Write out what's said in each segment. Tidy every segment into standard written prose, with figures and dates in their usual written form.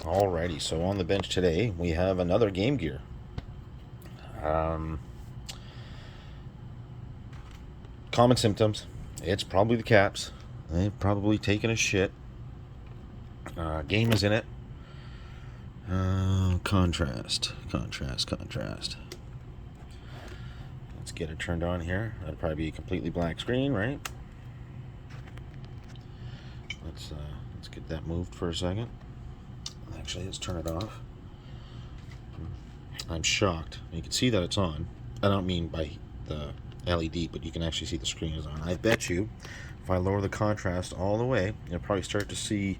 Alrighty, so on the bench today we have another Game Gear. Common symptoms. It's probably the caps. They've probably taken a shit. Game is in it. Contrast. Let's get it turned on here. That'll probably be a completely black screen, right? Let's get that moved for a second. Actually, let's turn it off. I'm shocked. You can see that it's on. I don't mean by the LED, but you can actually see the screen is on. I bet you, if I lower the contrast all the way, you'll probably start to see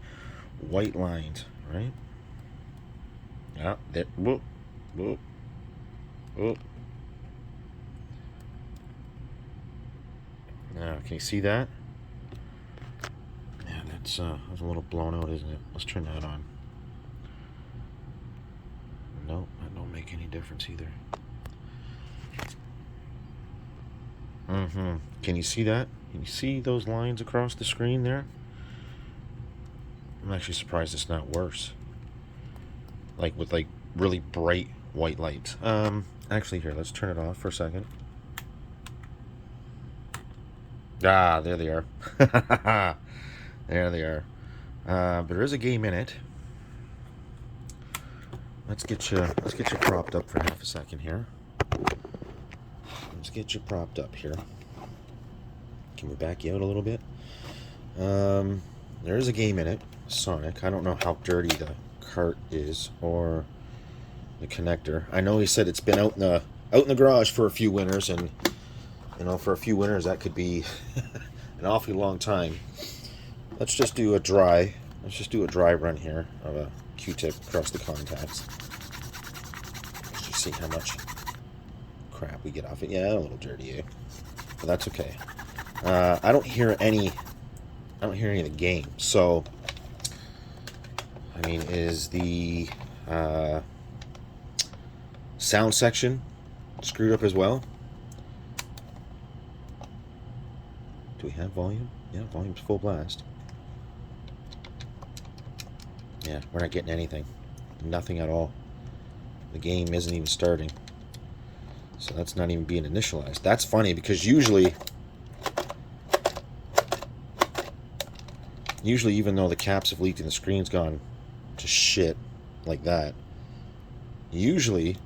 white lines, right? Yeah, there. Whoop, whoop, whoop. Now, can you see that? Yeah, that's a little blown out, isn't it? Let's turn that on. Nope, that don't make any difference either. Can you see that? Can you see those lines across the screen there? I'm actually surprised it's not worse. Like with like really bright white lights. Actually here, let's turn it off for a second. Ah, there they are. There they are. There is a game in it. Let's get you propped up for half a second here. Let's get you propped up here. Can we back you out a little bit? There is a game in it, Sonic. I don't know how dirty the cart is or the connector. I know he said it's been out in the garage for a few winters, and you know, for a few winters that could be an awfully long time. Let's just do a dry run here of a Q-tip across the contacts. Let's just see how much crap we get off it. Yeah, a little dirty, eh? But that's okay. I don't hear any of the game. So, I mean, is the sound section screwed up as well? Do we have volume? Yeah, volume's full blast. Yeah, we're not getting anything. Nothing at all. The game isn't even starting. So that's not even being initialized. That's funny because usually even though the caps have leaked and the screen's gone to shit like that, usually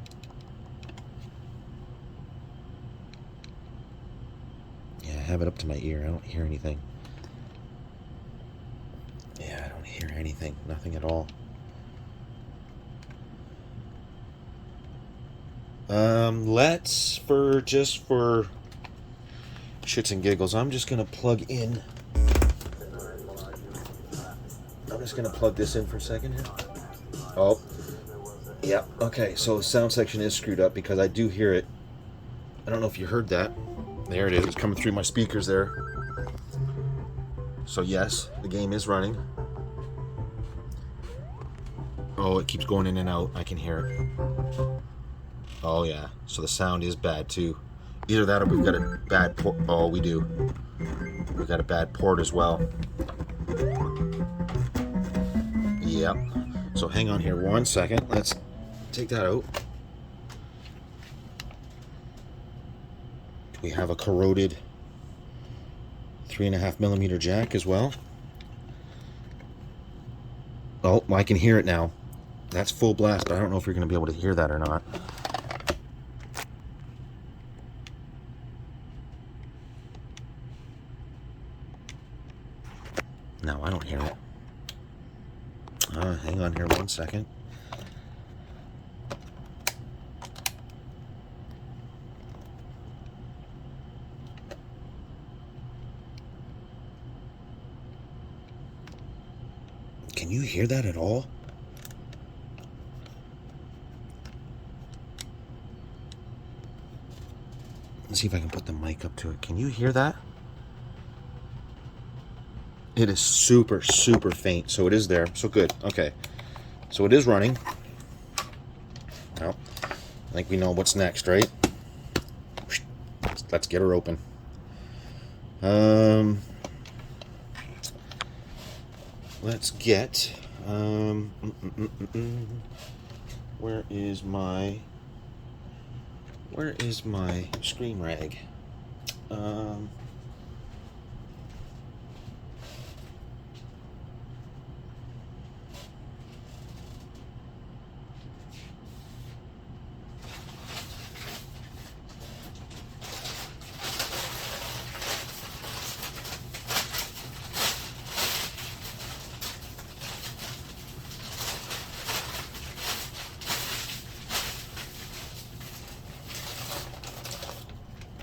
yeah, I have it up to my ear. I don't hear anything. Yeah, I don't hear anything. Nothing at all. Let's, for shits and giggles, I'm just gonna plug this in for a second here. Oh, yeah. Okay, so the sound section is screwed up because I do hear it. I don't know if you heard that. There it is. It's coming through my speakers there. So yes, the game is running. Oh, it keeps going in and out. I can hear it. Oh yeah, so the sound is bad too. Either that or we've got a bad port. Oh, we do. We've got a bad port as well. Yep. So hang on here one second. Let's take that out. We have a corroded 3.5mm jack as well. Oh, I can hear it now. That's full blast, but I don't know if you're going to be able to hear that or not. No, I don't hear it. Hang on here one second. Can you hear that at all? Let's see if I can put the mic up to it. Can you hear that? It is super, super faint, so it is there. So good. Okay. So it is running. Well, I think we know what's next, right? Let's get her open. Let's get Um, mm, mm, mm, mm, mm. Where is my screen rag? Um,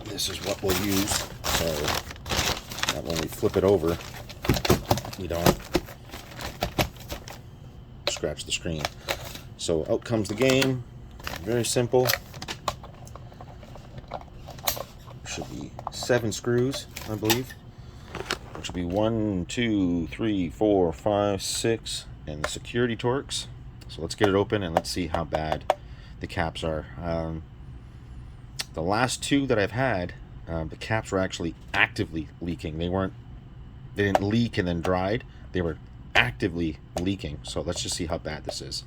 this is what we'll use, so that when we flip it over, we don't scratch the screen. So out comes the game. Very simple. Should be 7 screws, I believe. Which will be 1, 2, 3, 4, 5, 6, and the security Torx. So let's get it open and let's see how bad the caps are. The last 2 that I've had, the caps were actually actively leaking. They didn't leak and then dried. They were actively leaking. So let's just see how bad this is.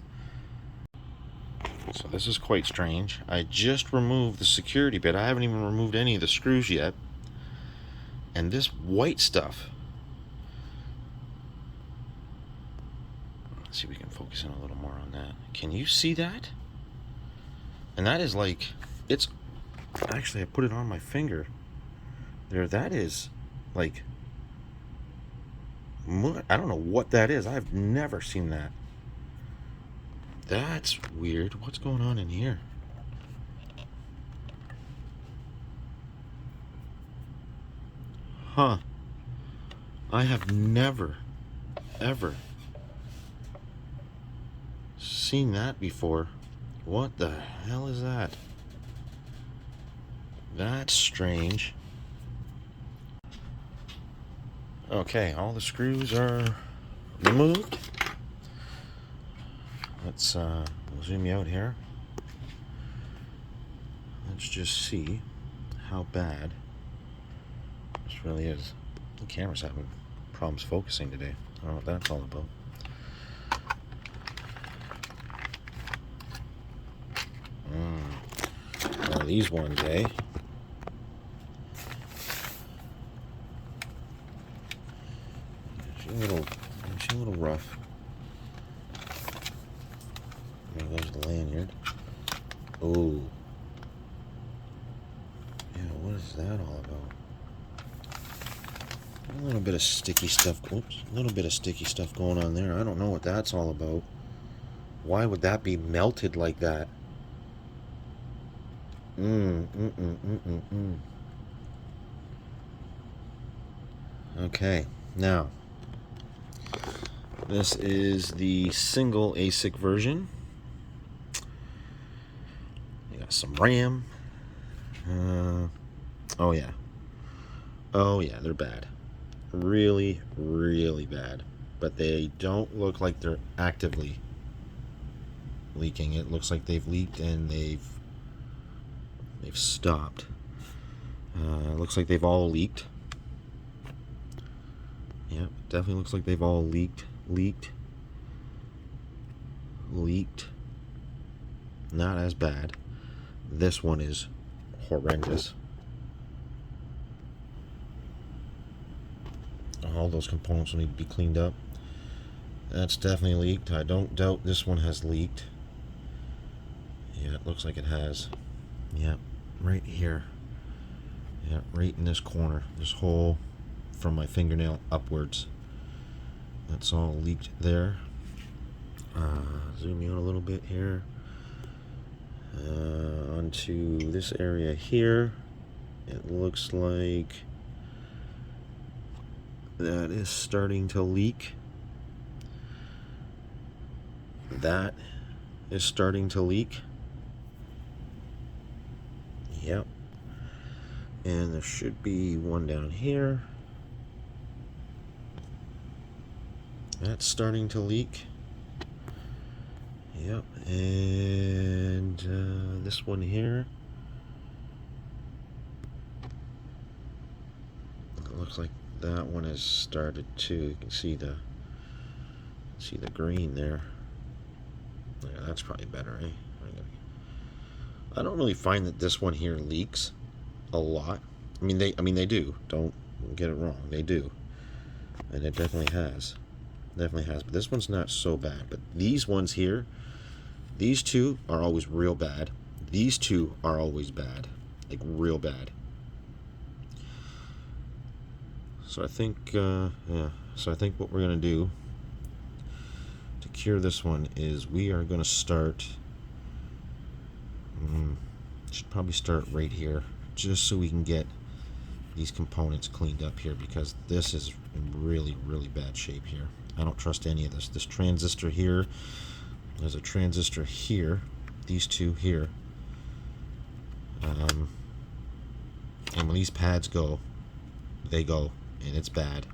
So this is quite strange. I just removed the security bit. I haven't even removed any of the screws yet. And this white stuff. Let's see if we can focus in a little more on that. Can you see that? And that is like, it's actually, I put it on my finger there. That is like, I don't know what that is. I've never seen that. That's weird. What's going on in here? Huh. I have never, ever seen that before. What the hell is that? That's strange. Okay, all the screws are removed. Let's zoom you out here. Let's just see how bad this really is. The camera's having problems focusing today. I don't know what that's all about. One of these ones, eh? She's a little rough. There goes the lanyard. Oh. Yeah, what is that all about? A little bit of sticky stuff. Oops. A little bit of sticky stuff going on there. I don't know what that's all about. Why would that be melted like that? Okay, now this is the single ASIC version. You got some RAM. Oh yeah, they're bad. Really, really bad. But they don't look like they're actively leaking. It looks like they've leaked and they've stopped. Looks like they've all leaked. Yep, definitely looks like they've all leaked. Not as bad. This one is horrendous. All those components will need to be cleaned up. That's definitely leaked. I don't doubt this one has leaked. Yeah, it looks like it has. Yep, right here. Yeah, right in this corner. This hole from my fingernail upwards. That's all leaked there. Zoom you in a little bit here. Onto this area here. It looks like that is starting to leak. That is starting to leak. Yep. And there should be one down here. That's starting to leak. Yep. And this one here. It looks like that one has started too. You can see the See the green there. Yeah, that's probably better, eh? I don't really find that this one here leaks a lot. I mean they do. Don't get it wrong. They do. And it definitely has. Definitely has. But this one's not so bad. But these ones here, these two are always real bad. These two are always bad. Like real bad. So I think yeah. So I think what we're gonna do to cure this one is we are gonna start should probably start right here, just so we can get these components cleaned up here, because this is in really, really bad shape here. I don't trust any of this. This transistor here, there's a transistor here, these two here, and when these pads go, they go, and it's bad.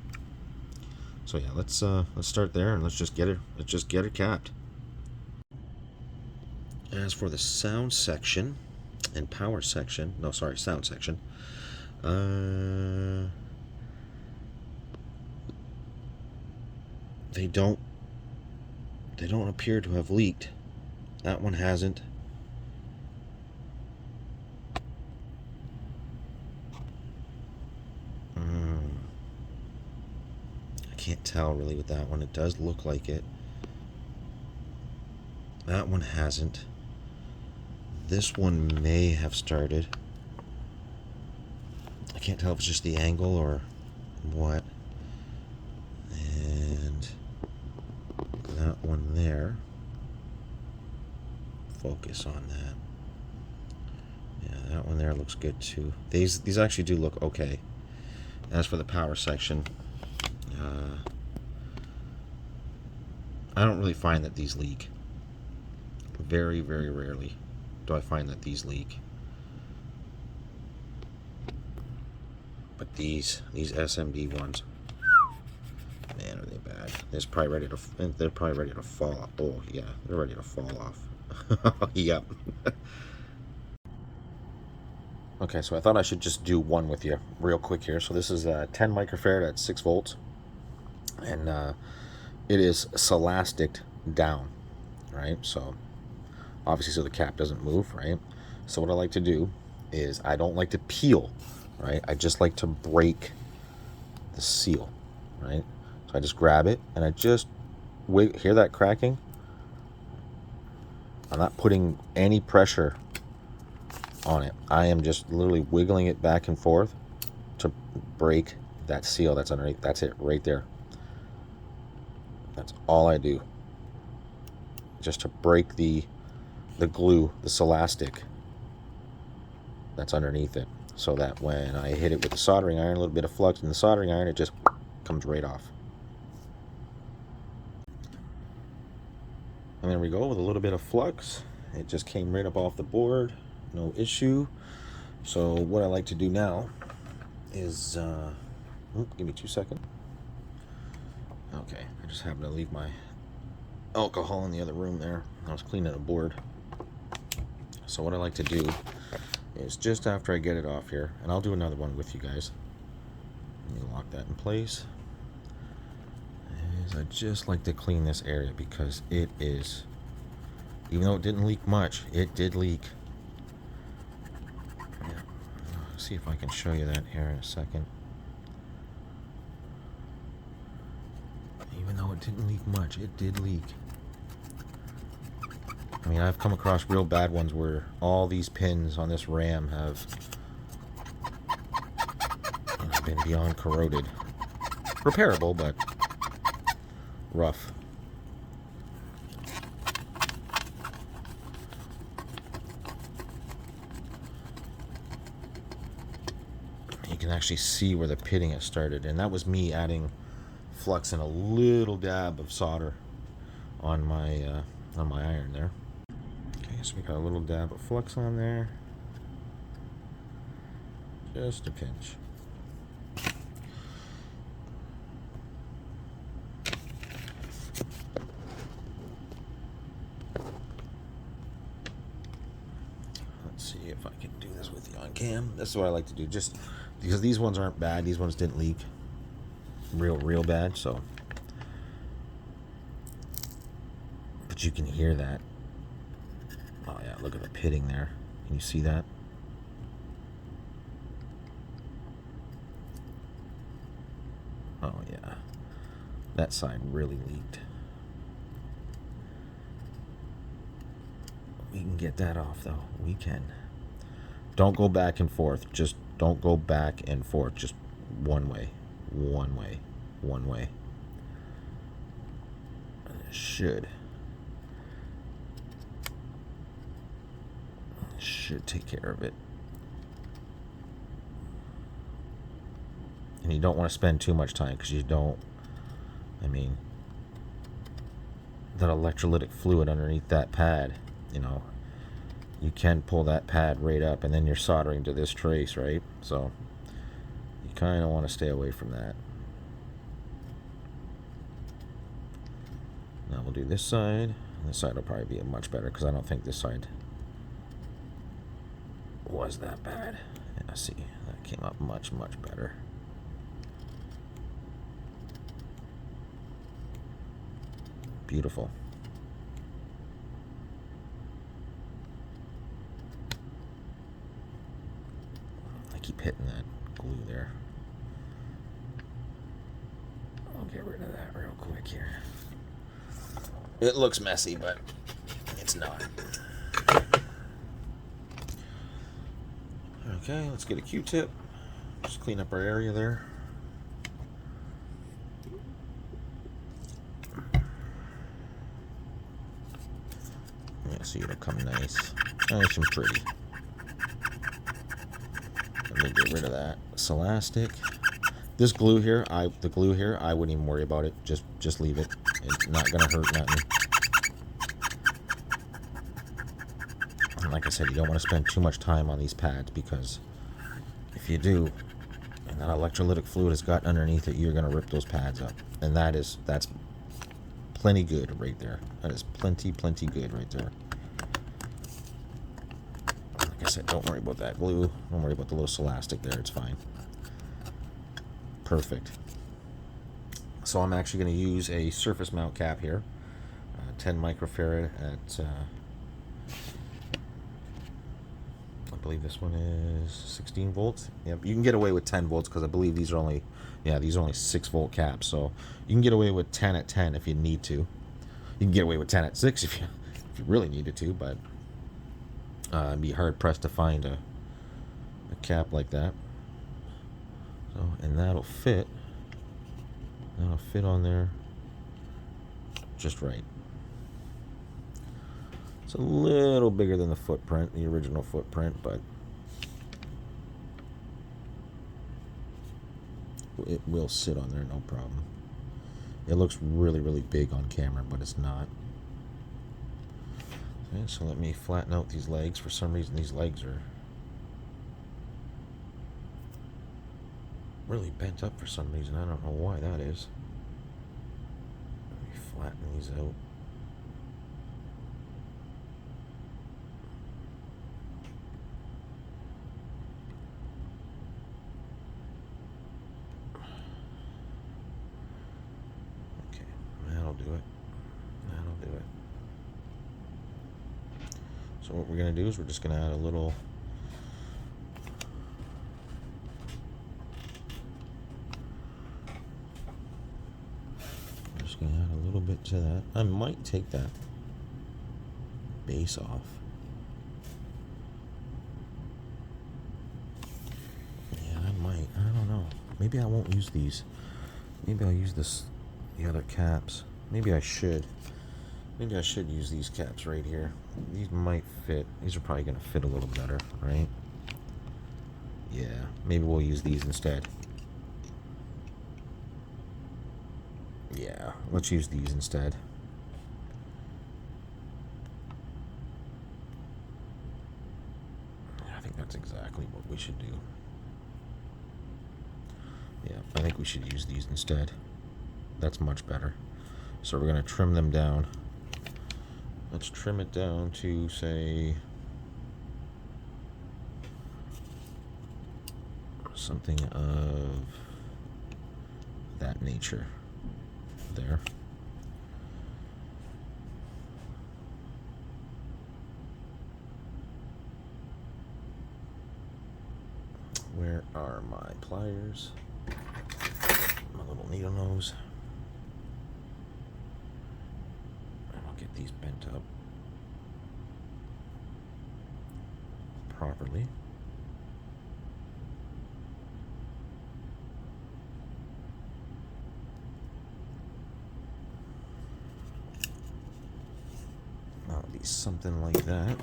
So yeah, let's start there and let's just get it capped. As for the sound section and power section, no, sorry, sound section, they don't appear to have leaked. That one hasn't. I can't tell really with that one. It does look like it. That one hasn't. This one may have started. I can't tell if it's just the angle or what. And that one there. Focus on that. Yeah, that one there looks good too. These actually do look okay. As for the power section, I don't really find that these leak. Very, very rarely do I find that these leak. But these SMD ones, man, are they bad? They're probably ready to fall off. Oh yeah, they're ready to fall off. Yep. Okay, so I thought I should just do one with you real quick here. So this is 10 microfarad at 6 volts, and it is celastic down, right? So obviously, so the cap doesn't move, right? So what I like to do is I don't like to peel, right? I just like to break the seal, right? So I just grab it and I just hear that cracking. I'm not putting any pressure on it. I am just literally wiggling it back and forth to break that seal that's underneath. That's it right there. That's all I do. Just to break the glue, the celastic that's underneath it, so that when I hit it with the soldering iron, a little bit of flux in the soldering iron, it just comes right off. And there we go, with a little bit of flux, it just came right up off the board, no issue. So what I like to do now is, give me 2 seconds. Okay, I just happened to leave my alcohol in the other room there. I was cleaning a board. So what I like to do is, just after I get it off here, and I'll do another one with you guys. Let me lock that in place. I just like to clean this area because it is, even though it didn't leak much, it did leak. Yeah. See if I can show you that here in a second. Even though it didn't leak much, it did leak. I mean, I've come across real bad ones where all these pins on this RAM have been beyond corroded. Repairable, but rough. You can actually see where the pitting has started, and that was me adding flux and a little dab of solder on my iron there. Okay, so we got a little dab of flux on there, just a pinch. Let's see if I can do this with you on cam. This is what I like to do, just because these ones aren't bad. These ones didn't leak real bad, so you can hear that. Oh yeah, look at the pitting there. Can you see that? Oh yeah, that side really leaked. We can get that off though. We can. Don't go back and forth. Just don't go back and forth. Just one way. One way. One way. Should take care of it. And you don't want to spend too much time because you don't, I mean, that electrolytic fluid underneath that pad, you know, you can pull that pad right up and then you're soldering to this trace, right? So you kind of want to stay away from that. Now we'll do this side. This side will probably be much better because I don't think this side was that bad. Yeah, see, that came up much, much better. Beautiful. I keep hitting that glue there. I'll get rid of that real quick here. It looks messy, but it's not. Okay, let's get a Q-tip. Just clean up our area there. Yeah, so it'll come nice and pretty. And then get rid of that. It's elastic. This glue here, I wouldn't even worry about it. Just leave it. It's not gonna hurt nothing. And like I said, you don't want to spend too much time on these pads because if you do, and that electrolytic fluid has got underneath it, you're gonna rip those pads up. And that's plenty good right there. That is plenty good right there. Like I said, don't worry about that glue. Don't worry about the little elastic there. It's fine. Perfect. So I'm actually going to use a surface mount cap here, 10 microfarad at, I believe this one is 16 volts. Yep, you can get away with 10 volts because I believe these are only 6 volt caps. So you can get away with 10 at 10 if you need to. You can get away with 10 at 6 if you really needed to, but it'd be hard pressed to find a cap like that. So, and that'll fit. That'll fit on there just right. It's a little bigger than the footprint, the original footprint, but it will sit on there, no problem. It looks really big on camera, but it's not. Okay, so let me flatten out these legs. For some reason, these legs are really bent up for some reason. I don't know why that is. Let me flatten these out. Okay, that'll do it. That'll do it. So what we're going to do is we're just going to add a little bit to that. I might take that base off. Yeah, I might. I don't know. Maybe I won't use these. Maybe I'll use the other caps. Maybe I should. Maybe I should use these caps right here. These might fit. These are probably going to fit a little better, right? Yeah, maybe we'll use these instead. Yeah, let's use these instead. I think that's exactly what we should do. Yeah, I think we should use these instead. That's much better. So we're going to trim them down. Let's trim it down to, say, something of that nature. There. are my pliers, my little needle nose, and I'll get these bent up properly. That'll be something like that.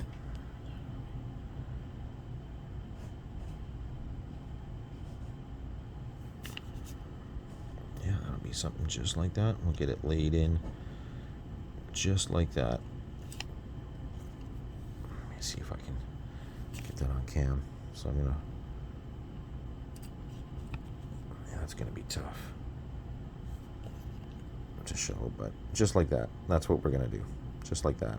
Yeah, that'll be something just like that. We'll get it laid in just like that. Let me see if I can get that on cam. So I'm gonna, yeah, that's gonna be tough to show, but just like that. That's what we're gonna do. Just like that.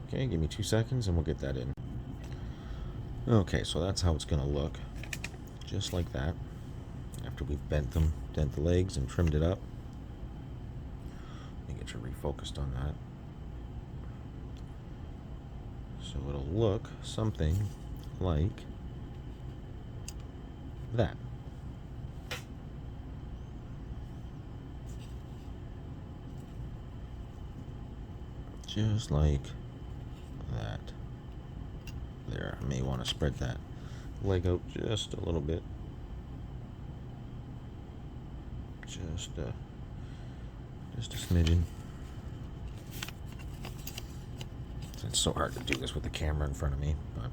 Okay, give me 2 seconds and we'll get that in. Okay, so that's how it's gonna look. Just like that. After we've bent the legs and trimmed it up. Let me get you refocused on that. So it'll look something like that. Just like that. There, I may want to spread that leg out just a little bit. Just a smidgen. It's so hard to do this with the camera in front of me, but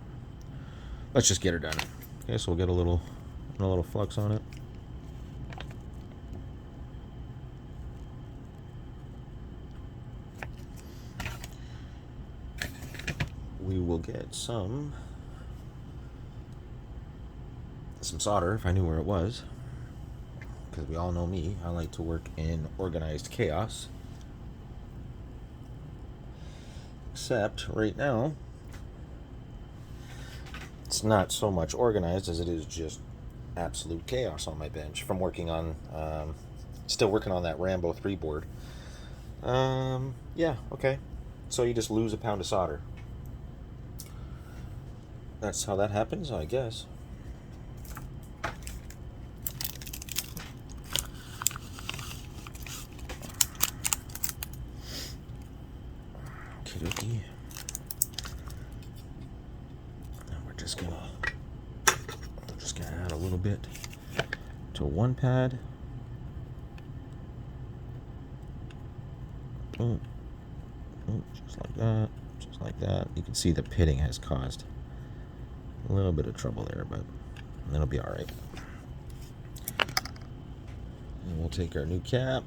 let's just get her done. Okay, so we'll get a little flux on it. We will get some solder if I knew where it was, because we all know me, I like to work in organized chaos. Except right now it's not so much organized as it is just absolute chaos on my bench from working on still working on that Rambo 3 board. Yeah, okay, so you just lose a pound of solder. That's how that happens, I guess. Okey-dokey. Now we're just gonna add a little bit to one pad. Boom. Boom. Just like that. Just like that. You can see the pitting has caused a little bit of trouble there, but it'll be alright. And we'll take our new cap.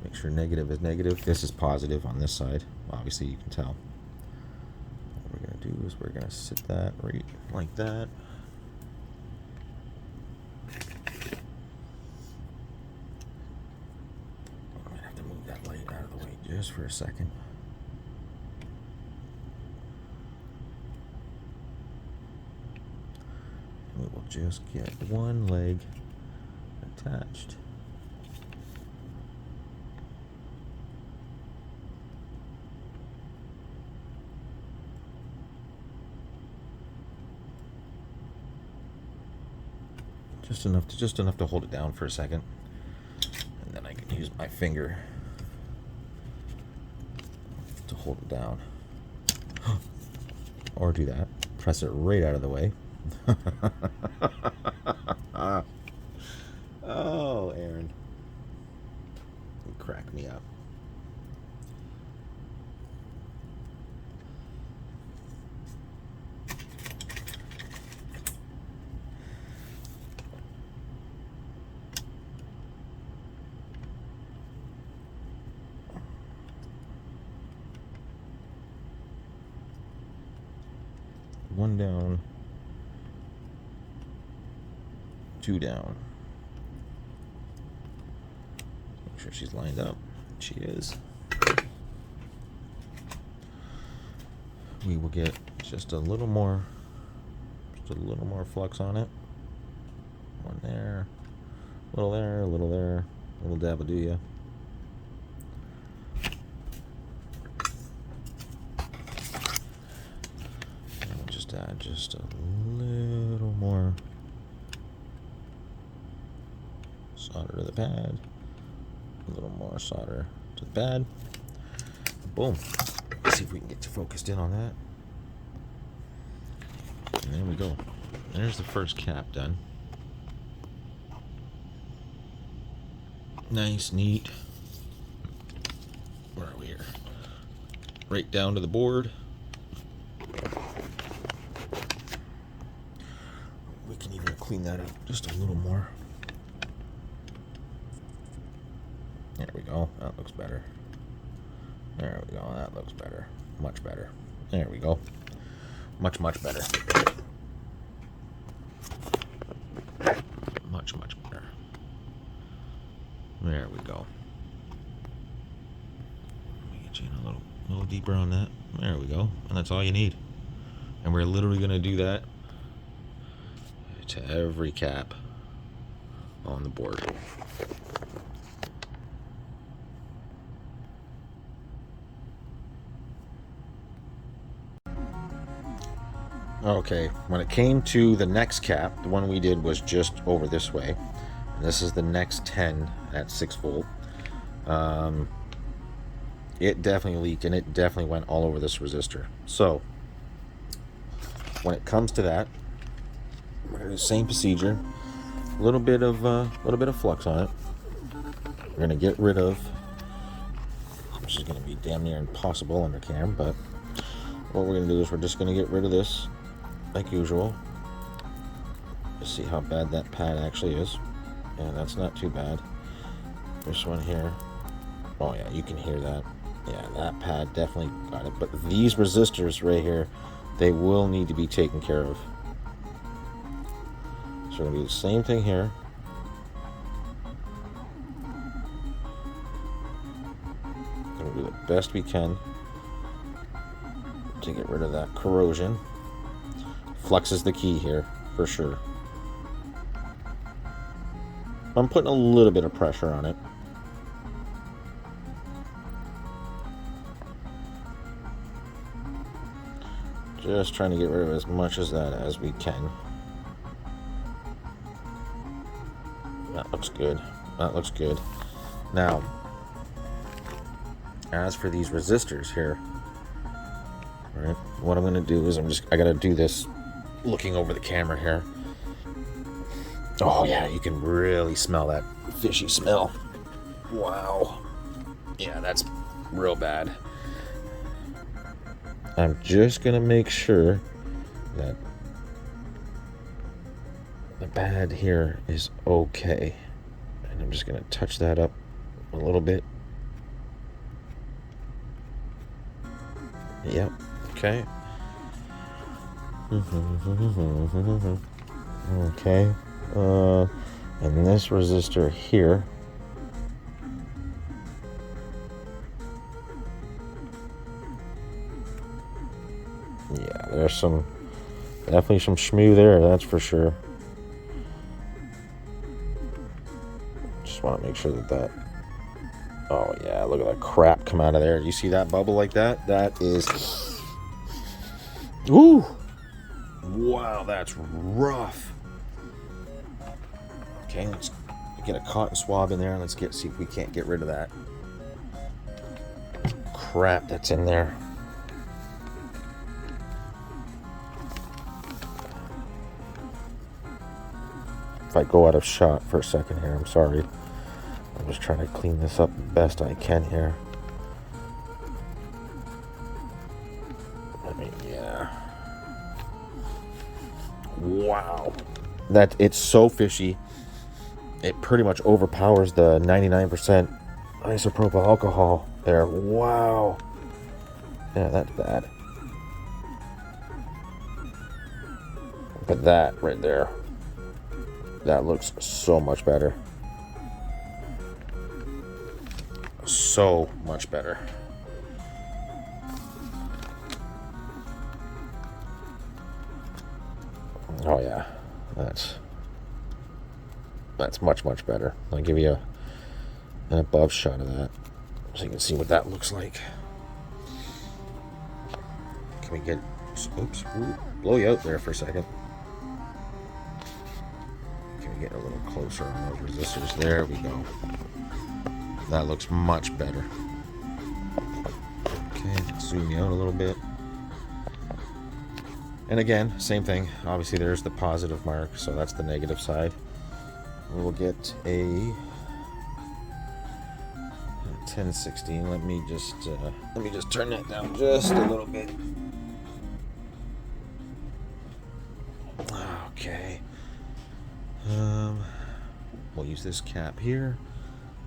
Make sure negative is negative. This is positive on this side. Obviously, you can tell. What we're going to do is we're going to sit that right like that. I'm going to have to move that light out of the way just for a second. We will just get one leg attached. Just enough to hold it down for a second, and then I can use my finger to hold it down, or do that. Press it right out of the way. Oh, Aaron, you crack me up. One down, two down. Make sure she's lined up. She is. We will get just a little more flux on it. One there, a little there, a little there, a little dab will do ya. Add just a little more solder to the pad. A little more solder to the pad. Boom. Let's see if we can get you focused in on that. And there we go. There's the first cap done. Nice, neat. Where are we here? Right down to the board. We can even clean that up just a little more. There we go. That looks better. There we go. That looks better. Much better. There we go. Much, much better. Much, much better. There we go. Let me get you in a little deeper on that. There we go. And that's all you need. And we're literally going to do that to every cap on the board. Okay, when it came to the next cap, the one we did was just over this way. And this is the next 10 at 6 volt. It definitely leaked, and it definitely went all over this resistor. So, when it comes to that, we're going to do the same procedure. A little bit of flux on it. We're going to get rid of, which is going to be damn near impossible under cam, but what we're going to do is we're just going to get rid of this like usual. Let's see how bad that pad actually is. Yeah, that's not too bad. This one here, oh yeah, you can hear that. Yeah, that pad definitely got it. But these resistors right here, they will need to be taken care of. So we're going to do the same thing here. We're going to do the best we can to get rid of that corrosion. Flux is the key here, for sure. I'm putting a little bit of pressure on it. Just trying to get rid of as much of that as we can. That looks good. That looks good. Now, as for these resistors here, right, what I'm going to do is I got to do this looking over the camera here. Oh yeah, you can really smell that fishy smell. Wow. Yeah, that's real bad. I'm just going to make sure that the pad here is okay. And I'm just going to touch that up a little bit. Yep. Okay. Okay. And this resistor here. Yeah, there's definitely some shmoo there, that's for sure. Just want to make sure that oh yeah, look at that crap come out of there. You see that bubble like that? That is, ooh, wow, that's rough. Okay, let's get a cotton swab in there and let's see if we can't get rid of that crap that's in there. If I go out of shot for a second here, I'm sorry. I'm just trying to clean this up the best I can here. I mean, yeah. Wow. It's so fishy. It pretty much overpowers the 99% isopropyl alcohol there. Wow. Yeah, that's bad. But that right there, that looks so much better. So much better. Oh yeah, that's much, much better. I'll give you an above shot of that so you can see what that looks like. Can we get, oops, blow you out there for a second. get a little closer on those resistors. There we go. That looks much better. Okay, zoom you out a little bit. And again, same thing. Obviously, there's the positive mark, so that's the negative side. We will get a 1016. Let me just turn that down just a little bit. Okay. We'll use this cap here.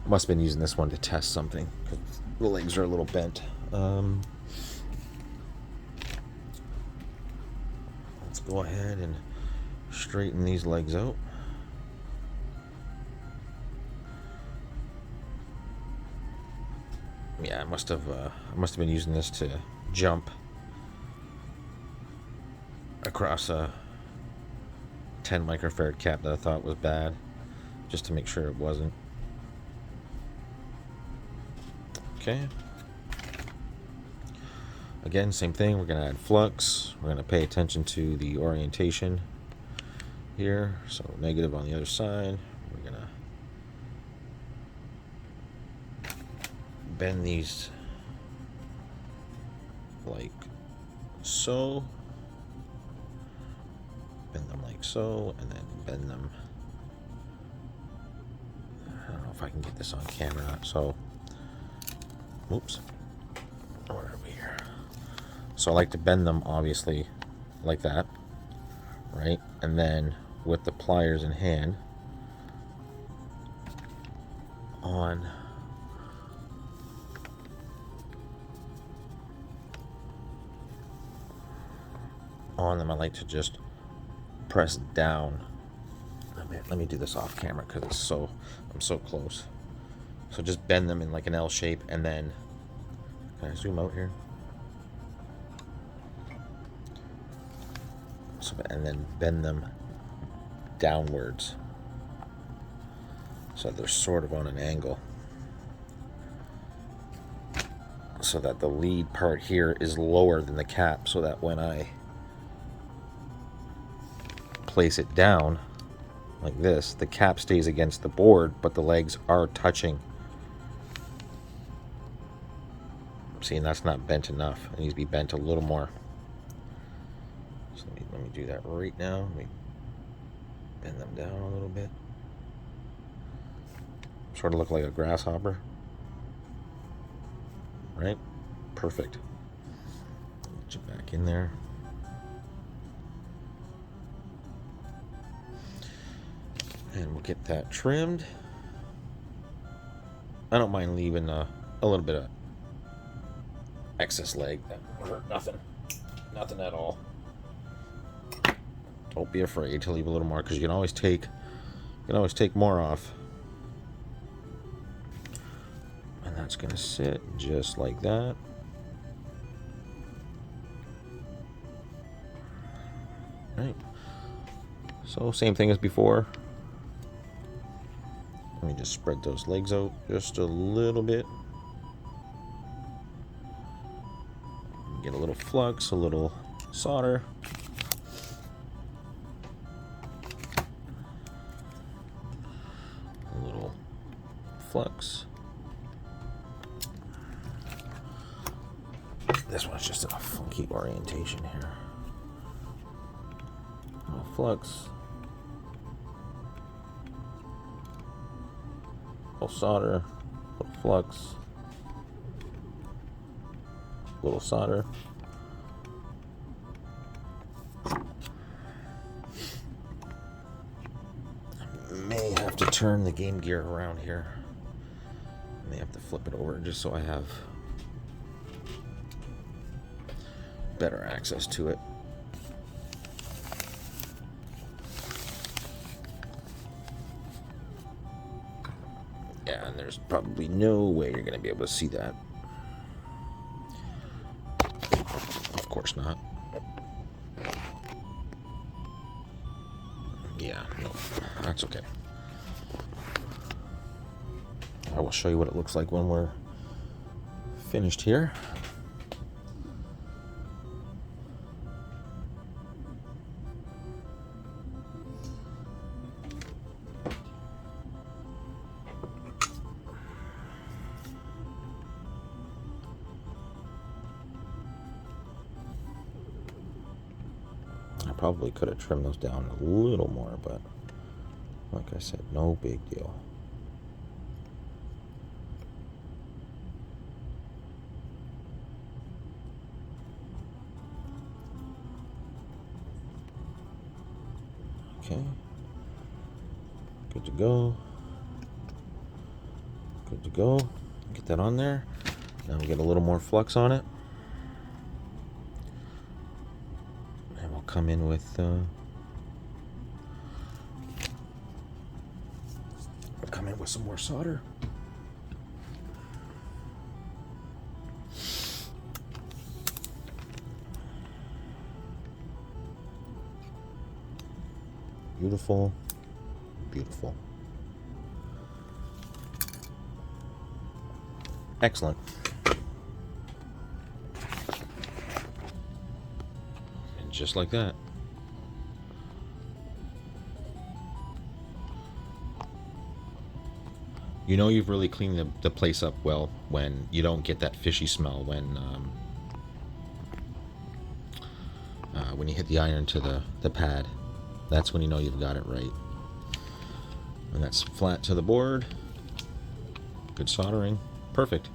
Must have been using this one to test something because the legs are a little bent. Let's go ahead and straighten these legs out. Yeah, I must have been using this to jump across a 10 microfarad cap that I thought was bad, just to make sure it wasn't. Okay. Again, same thing. We're going to add flux. We're going to pay attention to the orientation here. So negative on the other side. We're going to bend these like so. Bend them like so, and then bend them. I don't know if I can get this on camera or not. So, oops. Where are we here? So I like to bend them, obviously, like that, right? And then with the pliers in hand, on them, I like to just press down. Let me do this off camera because I'm so close. So just bend them in like an L shape, and then can I zoom out here? So, and then bend them downwards so they're sort of on an angle, so that the lead part here is lower than the cap, so that when I place it down like this, the cap stays against the board, but the legs are touching. See, and that's not bent enough. It needs to be bent a little more. So let me do that right now. Let me bend them down a little bit. Sort of look like a grasshopper. Right? Perfect. Get you back in there. And we'll get that trimmed. I don't mind leaving a little bit of excess leg. That won't hurt nothing. Nothing at all. Don't be afraid to leave a little more, because you can always take more off. And that's gonna sit just like that. Right. So same thing as before. Let me just spread those legs out just a little bit. Get a little flux, a little solder. A little flux. This one's just in a funky orientation here. A little flux. A little solder. A little flux. A little solder. I may have to turn the Gamegear around here. I may have to flip it over just so I have better access to it. Yeah, and there's probably no way you're going to be able to see that. Of course not. Yeah, no, that's okay. I will show you what it looks like when we're finished here. probably could have trimmed those down a little more, but like I said, no big deal. Okay. Good to go. Good to go. Get that on there. Now we get a little more flux on it. And we'll come in with some more solder. Beautiful. Beautiful. Excellent. And just like that. You know you've really cleaned the place up well when you don't get that fishy smell when you hit the iron to the pad. That's when you know you've got it right. And that's flat to the board. Good soldering. Perfect.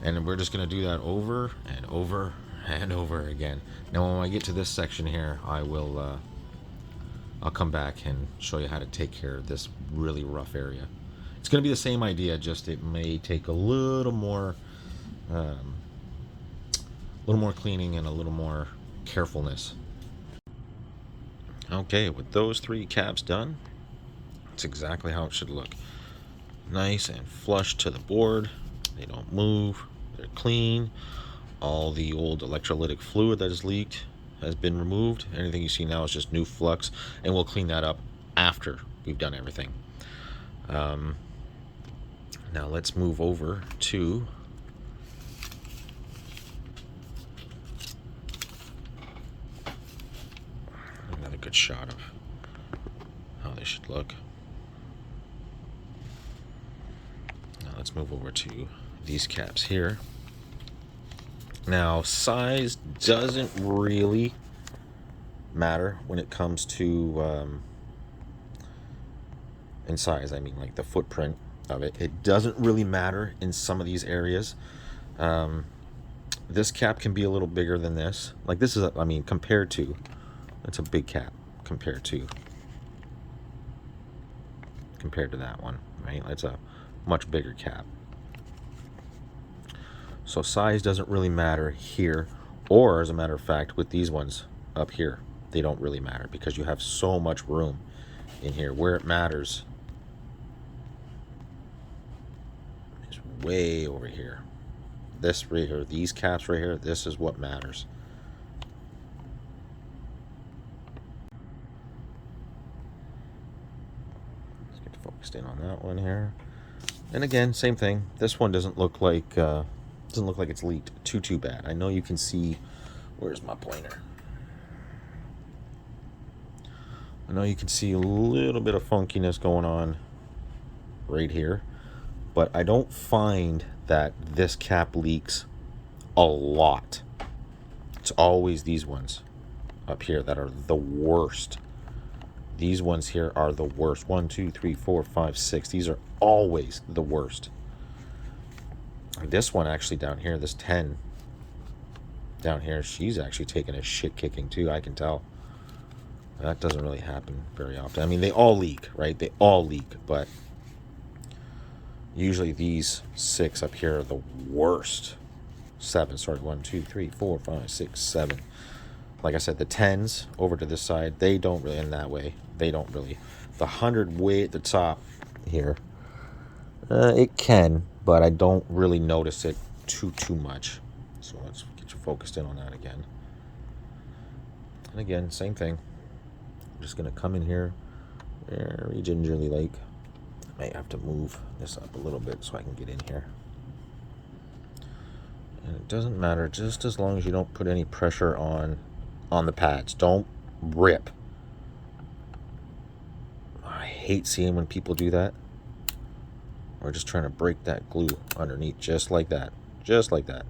And we're just going to do that over and over and over again. Now when I get to this section here, I'll come back and show you how to take care of this really rough area. It's going to be the same idea, just it may take a little more cleaning and a little more carefulness. Okay, with those 3 caps done, that's exactly how it should look. Nice and flush to the board. They don't move. They're clean. All the old electrolytic fluid that is leaked has been removed. Anything you see now is just new flux, and we'll clean that up after we've done everything. Now let's move over to another good shot of how they should look. Now let's move over to these caps here. Now size doesn't really matter when it comes to in size, I mean like the footprint of it. It doesn't really matter in some of these areas. This cap can be a little bigger than this. Like this is, I mean, compared to, it's a big cap compared to that one, right? It's a much bigger cap. So size doesn't really matter here, or as a matter of fact, with these ones up here, they don't really matter because you have so much room in here. Where it matters is way over here. This right here, these caps right here, this is what matters. Let's get focused in on that one here. And again, same thing. This one doesn't look like it's leaked too bad. I know you can see. Where's my pointer? I know you can see a little bit of funkiness going on right here, but I don't find that this cap leaks a lot. It's always these ones up here that are the worst. These ones here are the worst. 1, 2, 3, 4, 5, 6. These are always the worst. This one actually down here, this 10 down here, she's actually taking a shit kicking too, I can tell. That doesn't really happen very often. I mean, they all leak, right? They all leak, but usually these 6 up here are the worst. 7, sorry, 1, 2, 3, 4, 5, 6, 7. Like I said, the 10s over to this side, they don't really, in that way, they don't really. The 100 way at the top here, it can, but I don't really notice it too much. So let's get you focused in on that again. And again, same thing. I'm just gonna come in here very gingerly like. I may have to move this up a little bit so I can get in here. And it doesn't matter, just as long as you don't put any pressure on the pads. Don't rip. I hate seeing when people do that. We're just trying to break that glue underneath, just like that. Just like that.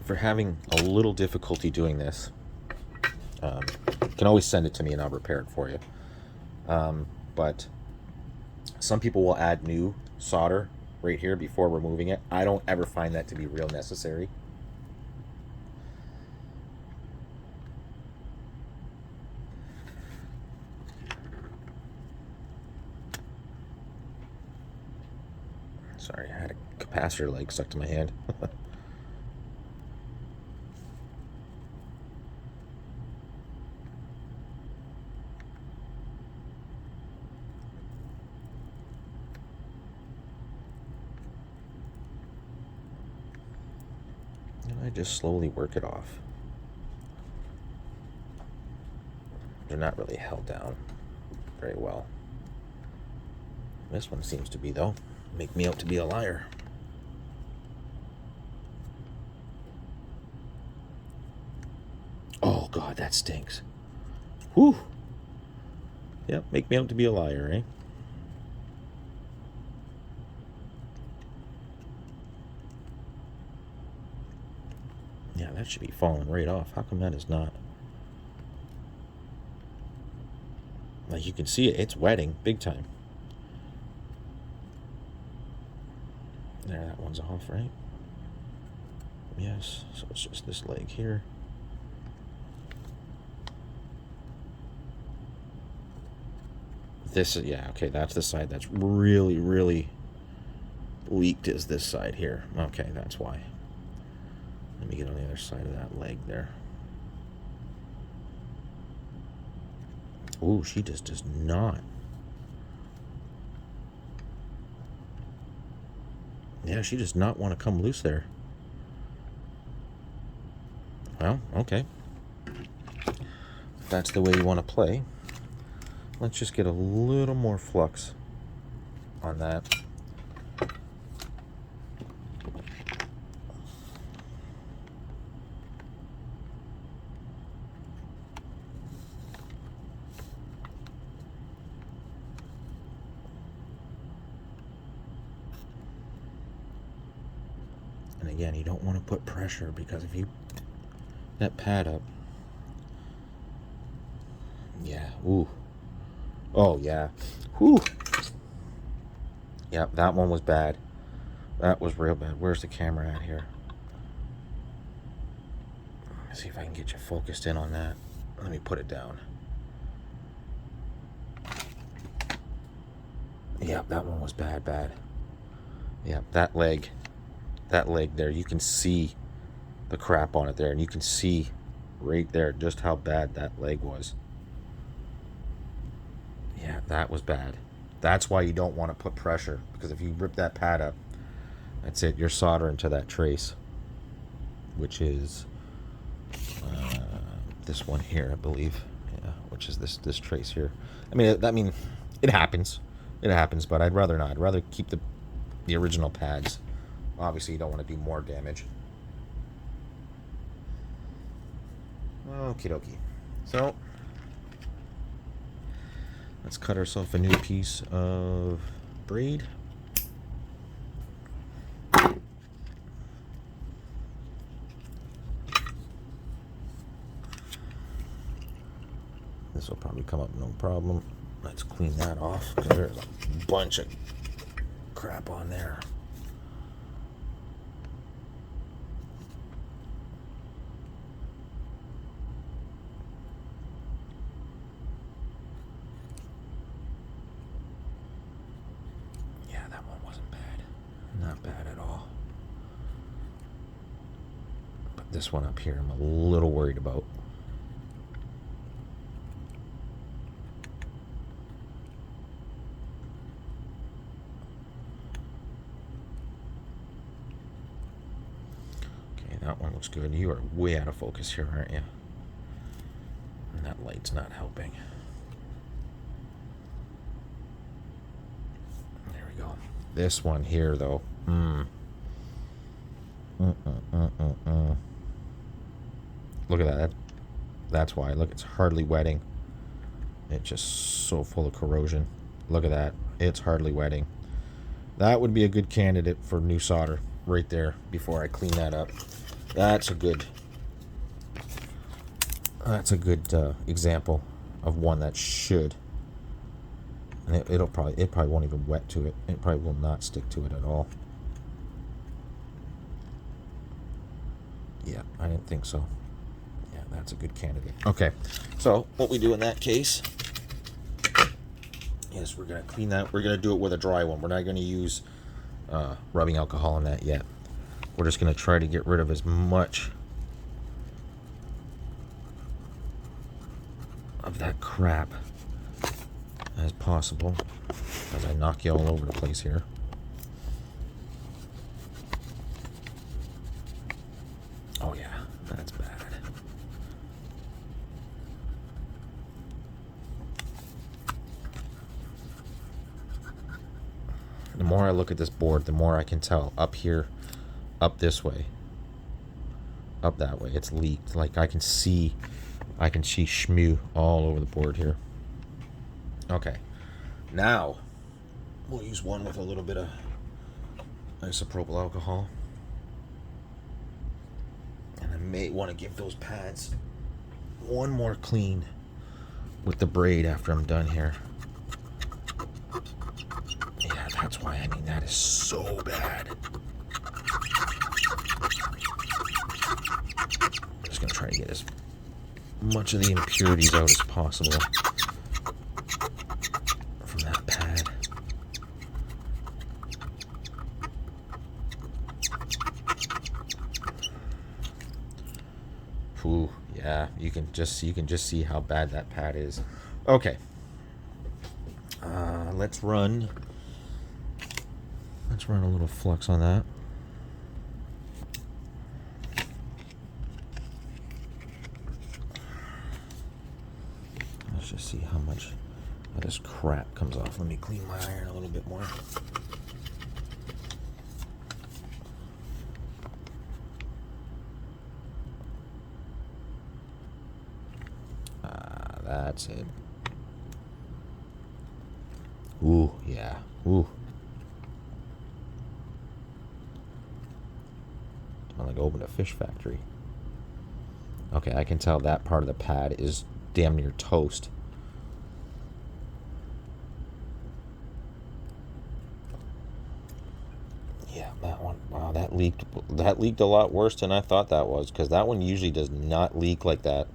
for having a little difficulty doing this, you can always send it to me and I'll repair it for you. But some people will add new solder right here before removing it. I don't ever find that to be real necessary. Sorry, I had a capacitor leg stuck to my hand. And I just slowly work it off. They're not really held down very well. This one seems to be, though. Make me out to be a liar. Oh, God, that stinks. Whew. Yep, make me out to be a liar, eh? Yeah, that should be falling right off. How come that is not? Like, you can see it. It's wetting big time. There, that one's off, right? Yes, so it's just this leg here. This is, yeah, okay, that's the side that's really, really leaked, is this side here. Okay, that's why. Let me get on the other side of that leg there. Ooh, she just does not. Yeah, she does not want to come loose there. Well, okay. If that's the way you want to play, let's just get a little more flux on that. And again, you don't want to put pressure, because if you that pad up, yeah, ooh, oh yeah, whew, yeah, that one was bad. That was real bad. Where's the camera at here? Let's see if I can get you focused in on that. Let me put it down. Yeah, that one was bad. Yeah, that leg there, you can see the crap on it there, and you can see right there just how bad that leg was. Yeah, that was bad. That's why you don't want to put pressure, because if you rip that pad up, that's it, you're soldering to that trace, which is this one here, I believe. Yeah, which is this trace here. I mean, it happens, but I'd rather not. I'd rather keep the original pads. Obviously, you don't want to do more damage. Okie dokie. So, let's cut ourselves a new piece of braid. This will probably come up no problem. Let's clean that off, because there's a bunch of crap on there. Not bad at all. But this one up here, I'm a little worried about. Okay, that one looks good. You are way out of focus here, aren't you? And that light's not helping. There we go. This one here, though. Look at that. That's why. Look, it's hardly wetting. It's just so full of corrosion. Look at that. It's hardly wetting. That would be a good candidate for new solder right there before I clean that up. That's a good example of one that should. And it probably won't even wet to it. It probably will not stick to it at all. Yeah, I didn't think so. Yeah, that's a good candidate. Okay, so what we do in that case is we're going to clean that. We're going to do it with a dry one. We're not going to use rubbing alcohol on that yet. We're just going to try to get rid of as much of that crap as possible as I knock you all over the place here. Oh yeah, that's bad. The more I look at this board, the more I can tell up here, up this way, up that way, it's leaked. Like I can see shmoo all over the board here. Okay, now we'll use one with a little bit of isopropyl alcohol. And I may want to give those pads one more clean with the braid after I'm done here. Yeah, that's why, I mean, that is so bad. I'm just going to try to get as much of the impurities out as possible from that pad. Ooh, yeah, you can just see how bad that pad is. Okay, let's run a little flux on that. Let's just see how much of this crap comes off. Let me clean my iron a little bit more. That's it. Ooh, yeah. Ooh. Smell like opened a fish factory. Okay, I can tell that part of the pad is damn near toast. Yeah, that one. Wow, that leaked a lot worse than I thought that was, because that one usually does not leak like that.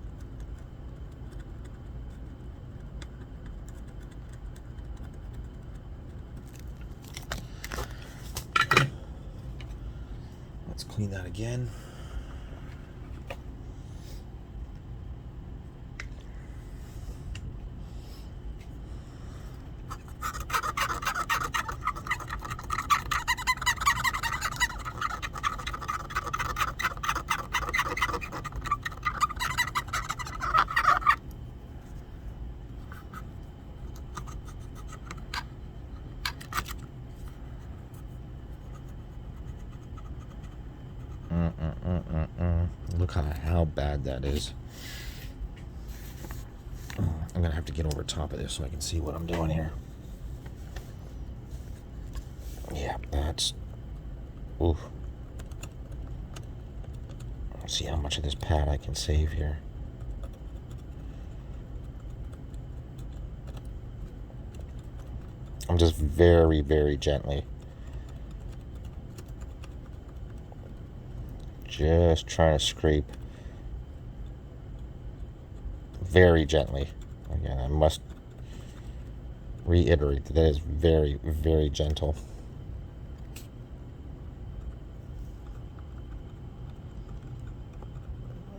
Let's clean that again. Look how bad that is. I'm gonna have to get over top of this so I can see what I'm doing here. Yeah, that's... Oof. Let's see how much of this pad I can save here. I'm just very, very gently. Just trying to scrape very gently. Again, I must reiterate that is very, very gentle.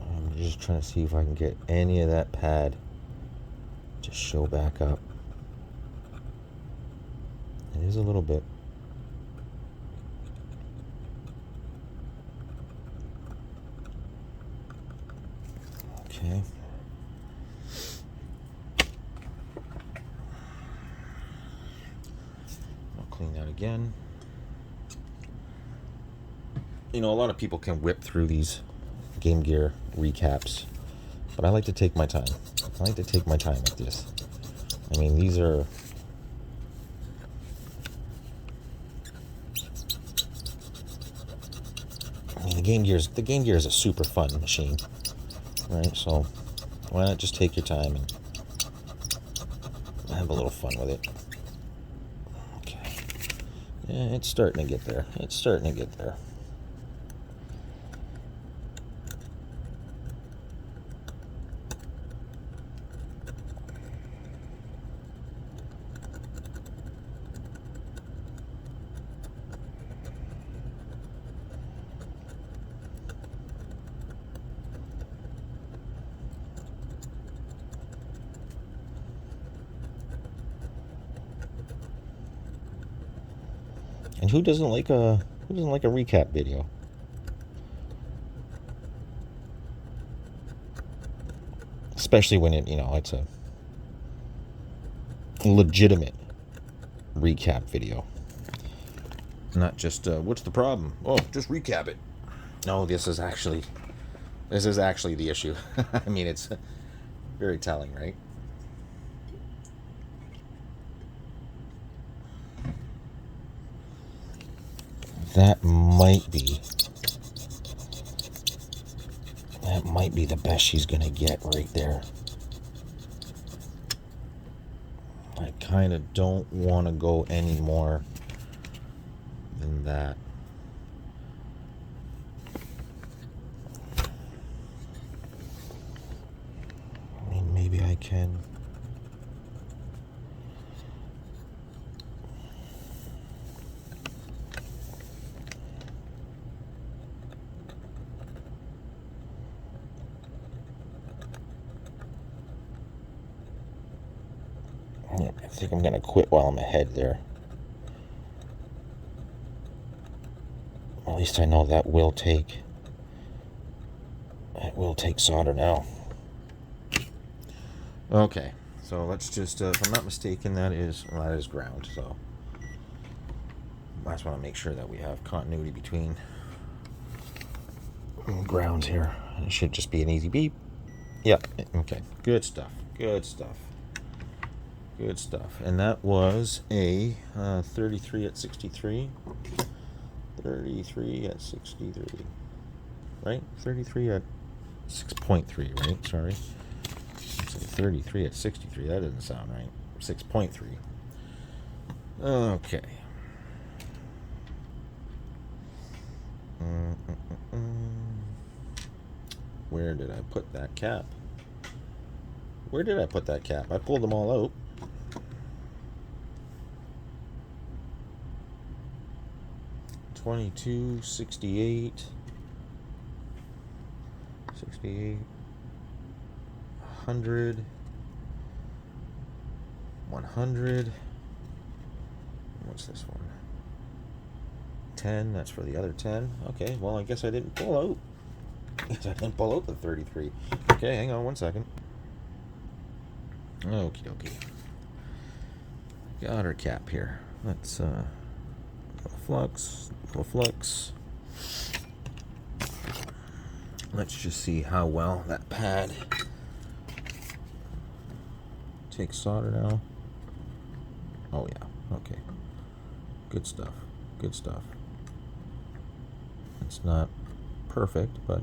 I'm just trying to see if I can get any of that pad to show back up. It is a little bit. Okay. I'll clean that again. You know, a lot of people can whip through these Gamegear recaps, but I like to take my time. I like to take my time with this. I mean, these are... I mean, The Game Gear is a super fun machine, right? So why not just take your time and have a little fun with it? Okay. Yeah, it's starting to get there. It's starting to get there. And who doesn't like a recap video? Especially when it's a legitimate recap video. Not just what's the problem? Oh, just recap it. No, this is actually the issue. I mean, it's very telling, right? That might be the best she's gonna get right there. I kind of don't want to go any more than that. I mean, maybe I can. I think I'm gonna quit while I'm ahead there. At least I know that will take solder now. Okay, so let's just, if I'm not mistaken, that is ground. So I just want to make sure that we have continuity between grounds here. It should just be an easy beep. Yep. Okay. Good stuff. Good stuff. Good stuff. And that was a 33 at 63. 33 at 63. Right? 33 at 6.3, right? Sorry. 33 at 63. That doesn't sound right. 6.3. Okay. Where did I put that cap? Where did I put that cap? I pulled them all out. $22, 68, 68, 100, 100. What's this one? 10. That's for the other 10. Okay, well, I guess I didn't pull out. I didn't pull out the 33. Okay, hang on one second. Okie dokie. Got our cap here. Let's flux. Let's just see how well that pad takes solder now. Oh yeah, okay. Good stuff. Good stuff. It's not perfect, but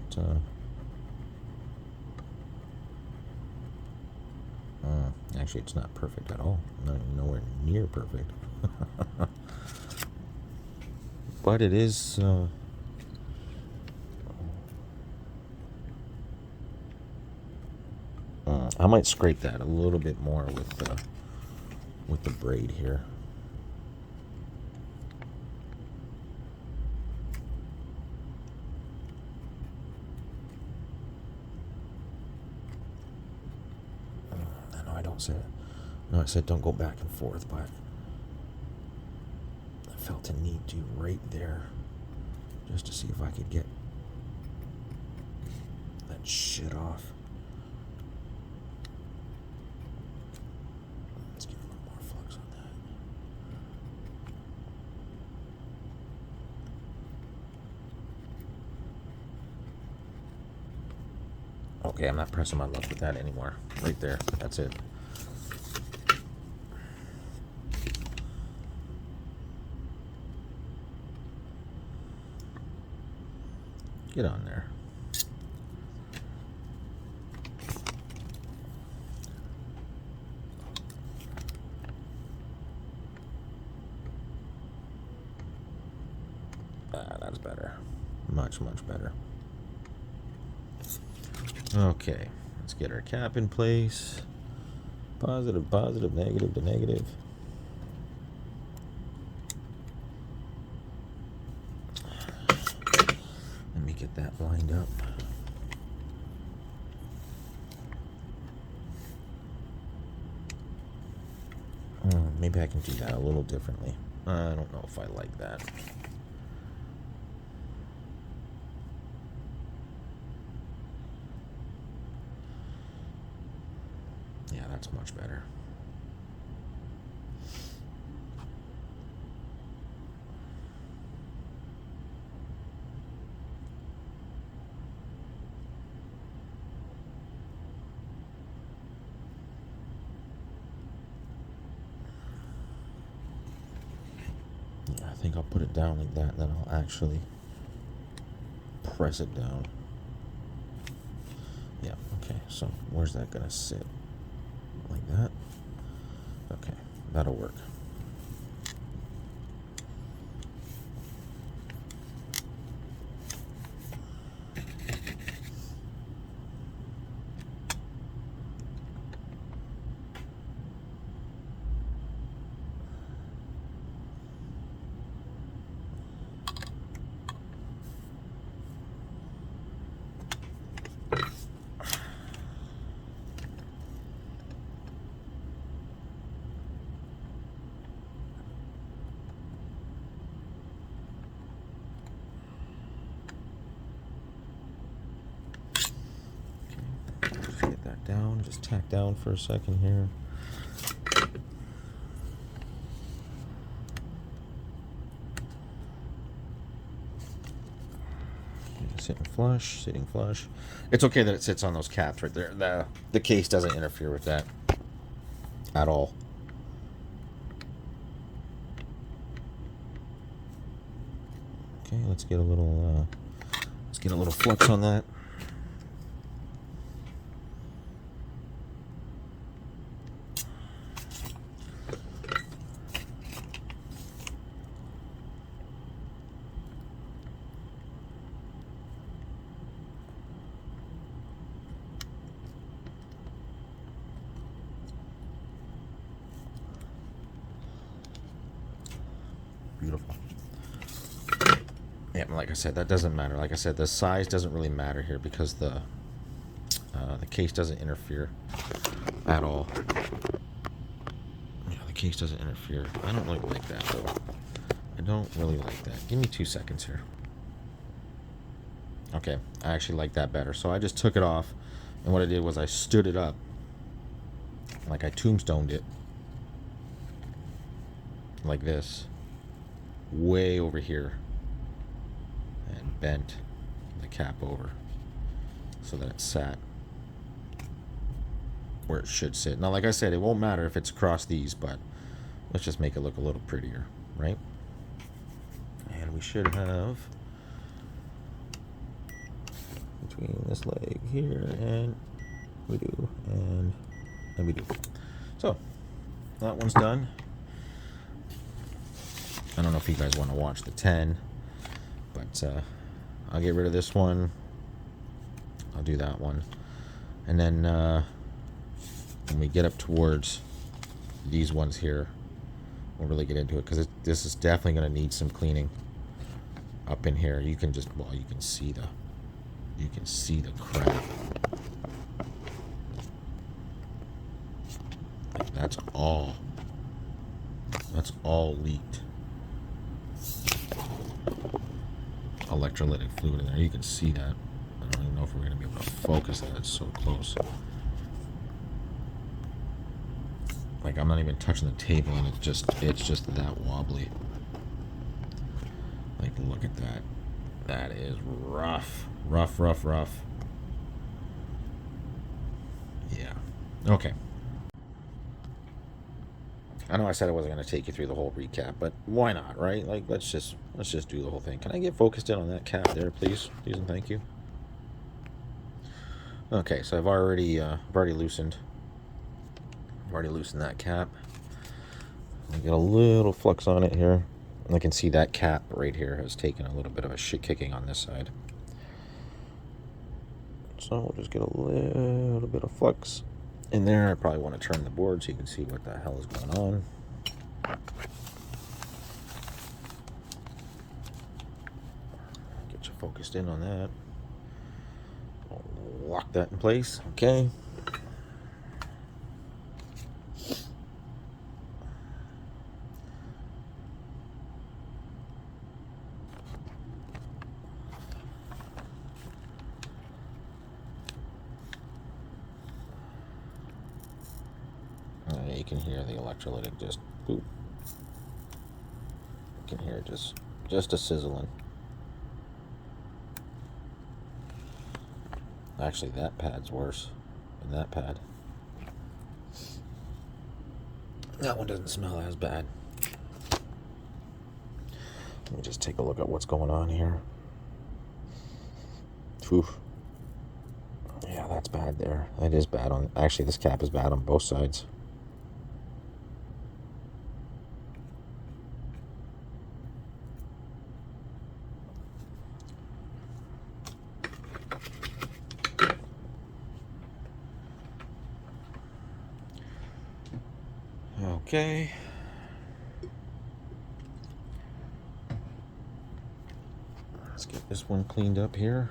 actually it's not perfect at all. Nowhere near perfect. But it is I might scrape that a little bit more with the braid here. I said don't go back and forth, but I felt a need to right there just to see if I could get that shit off. Let's give a little more flux on that. Okay, I'm not pressing my luck with that anymore. Right there, that's it. Get on there. That's better. Much better. Okay, let's get our cap in place. Positive, negative to negative. Let me get that lined up. Maybe I can do that a little differently. I don't know if I like that. Yeah, that's much better. Yeah, I think I'll put it down like that, then I'll actually press it down. Yeah, okay, so where's that gonna sit? Like that? Okay, that'll work. Down, just tack down for a second here. Sitting flush. It's okay that it sits on those caps right there. The case doesn't interfere with that at all. Okay, let's get a little flux on that. Beautiful. Yeah, like I said, that doesn't matter. Like I said, the size doesn't really matter here because the case doesn't interfere at all. Yeah, the case doesn't interfere. I don't really like that though. I don't really like that. Give me 2 seconds here. Okay, I actually like that better. So I just took it off, and what I did was I stood it up, like I tombstoned it, like this, way over here, and bent the cap over so that it sat where it should sit. Now, like I said, it won't matter if it's across these, but let's just make it look a little prettier, right? And we should have between this leg here, and we do, and we do. So that one's done. I don't know if you guys want to watch the 10, but I'll get rid of this one. I'll do that one, and then when we get up towards these ones here, we'll really get into it, because this is definitely going to need some cleaning up in here. You can just, well, you can see the crap. Like, that's all leaked electrolytic fluid in there. You can see that. I don't even know if we're going to be able to focus that. It's so close. Like, I'm not even touching the table, and it's just that wobbly. Like, look at that. That is rough. Rough. Yeah. Okay. I know I said I wasn't going to take you through the whole recap, but why not, right? Like, let's just do the whole thing. Can I get focused in on that cap there, please? Please and thank you. Okay, so I've already loosened that cap. I get a little flux on it here. I can see that cap right here has taken a little bit of a shit kicking on this side. So we'll just get a little bit of flux in there. I probably want to turn the board so you can see what the hell is going on. Get you focused in on that. Lock that in place. Okay. You can hear the electrolytic just boop. You can hear just a sizzling. Actually, that pad's worse than that pad. That one doesn't smell as bad. Let me just take a look at what's going on here. Oof. Yeah, that's bad there. That is bad on... Actually, this cap is bad on both sides. Okay. Let's get this one cleaned up here.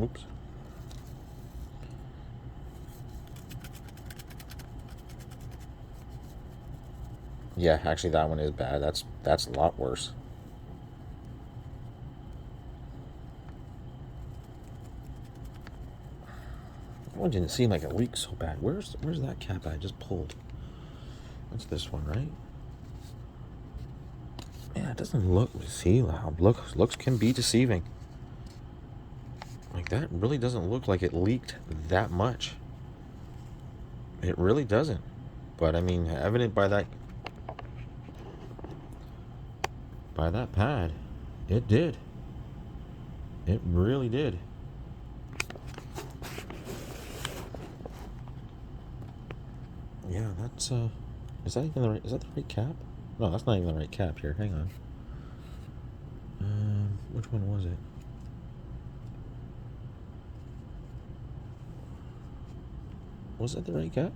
Oops. Yeah, actually that one is bad. That's a lot worse. That one didn't seem like it leaked so bad. Where's that cap I just pulled? That's this one, right? Yeah, it doesn't look... See, looks can be deceiving. Like, that really doesn't look like it leaked that much. It really doesn't. But, I mean, evident by that pad, it did. It really did. Yeah, that's, is that the right cap? No, that's not even the right cap here. Hang on. Which one was it? Was that the right cap?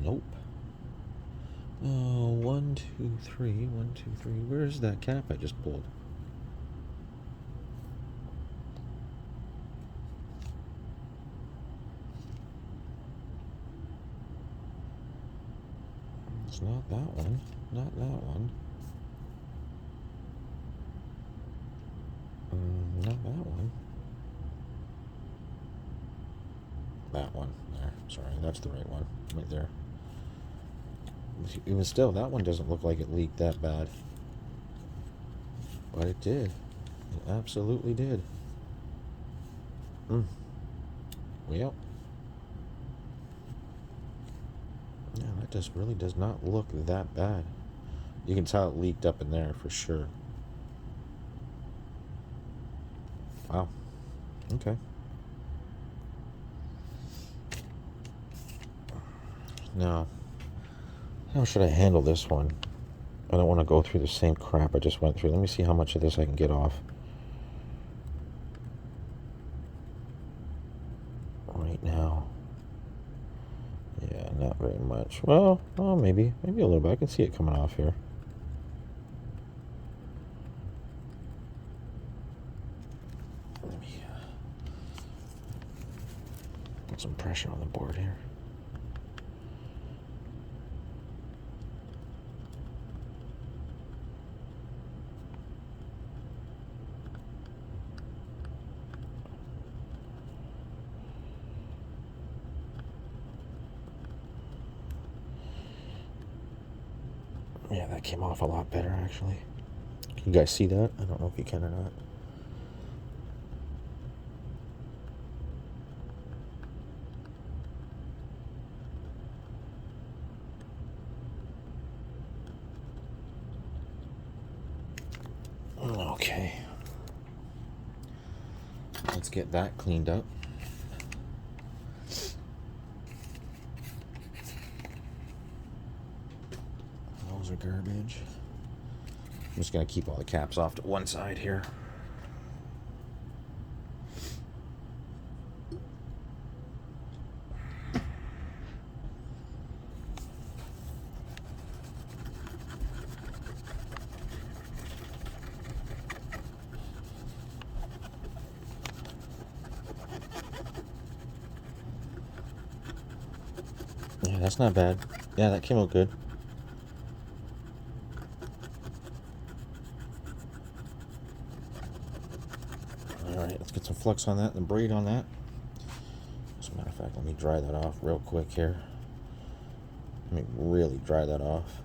Nope. Oh, 1, 2, 3. 1, 2, 3. Where's that cap I just pulled? It's not that one. Not that one. Not that one. That one. There. Sorry, that's the right one. Right there. Even still, that one doesn't look like it leaked that bad. But it did. It absolutely did. Well. Yeah, that just really does not look that bad. You can tell it leaked up in there for sure. Wow. Okay. Now, how should I handle this one? I don't want to go through the same crap I just went through. Let me see how much of this I can get off. Right now. Yeah, not very much. Well, maybe a little bit. I can see it coming off here. Let me put some pressure on the board here. that came off a lot better, actually. Can you guys see that? I don't know if you can or not. Okay. Let's get that cleaned up. Those are garbage. I'm just going to keep all the caps off to one side here. Yeah, that's not bad. Yeah, that came out good. Alright, let's get some flux on that and braid on that. As a matter of fact, let me dry that off real quick here. Let me really dry that off.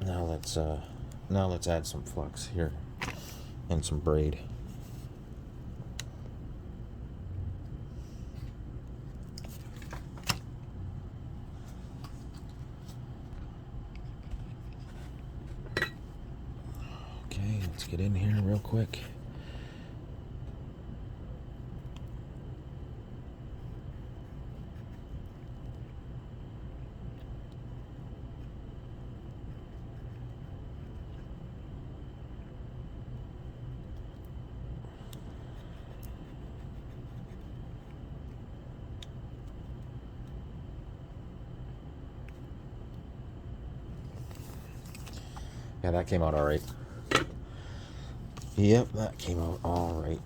Now let's add some flux here and some braid. Okay, let's get in here real quick. Yeah, that came out all right. Yep, that came out all right.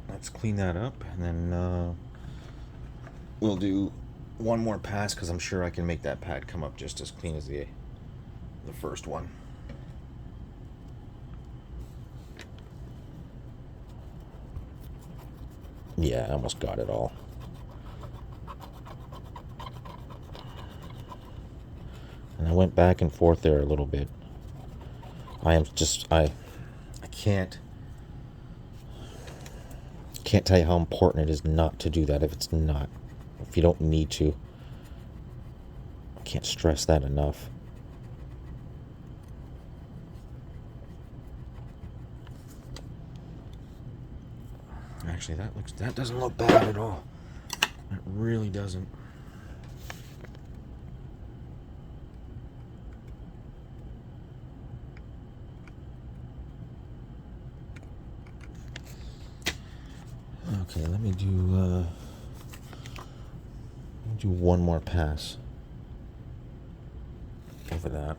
Let's clean that up, and then we'll do one more pass, because I'm sure I can make that pad come up just as clean as the first one. Yeah, I almost got it all. And I went back and forth there a little bit. I can't tell you how important it is not to do that if you don't need to. I can't stress that enough. Actually, that doesn't look bad at all. It really doesn't. Okay, let me do one more pass over that.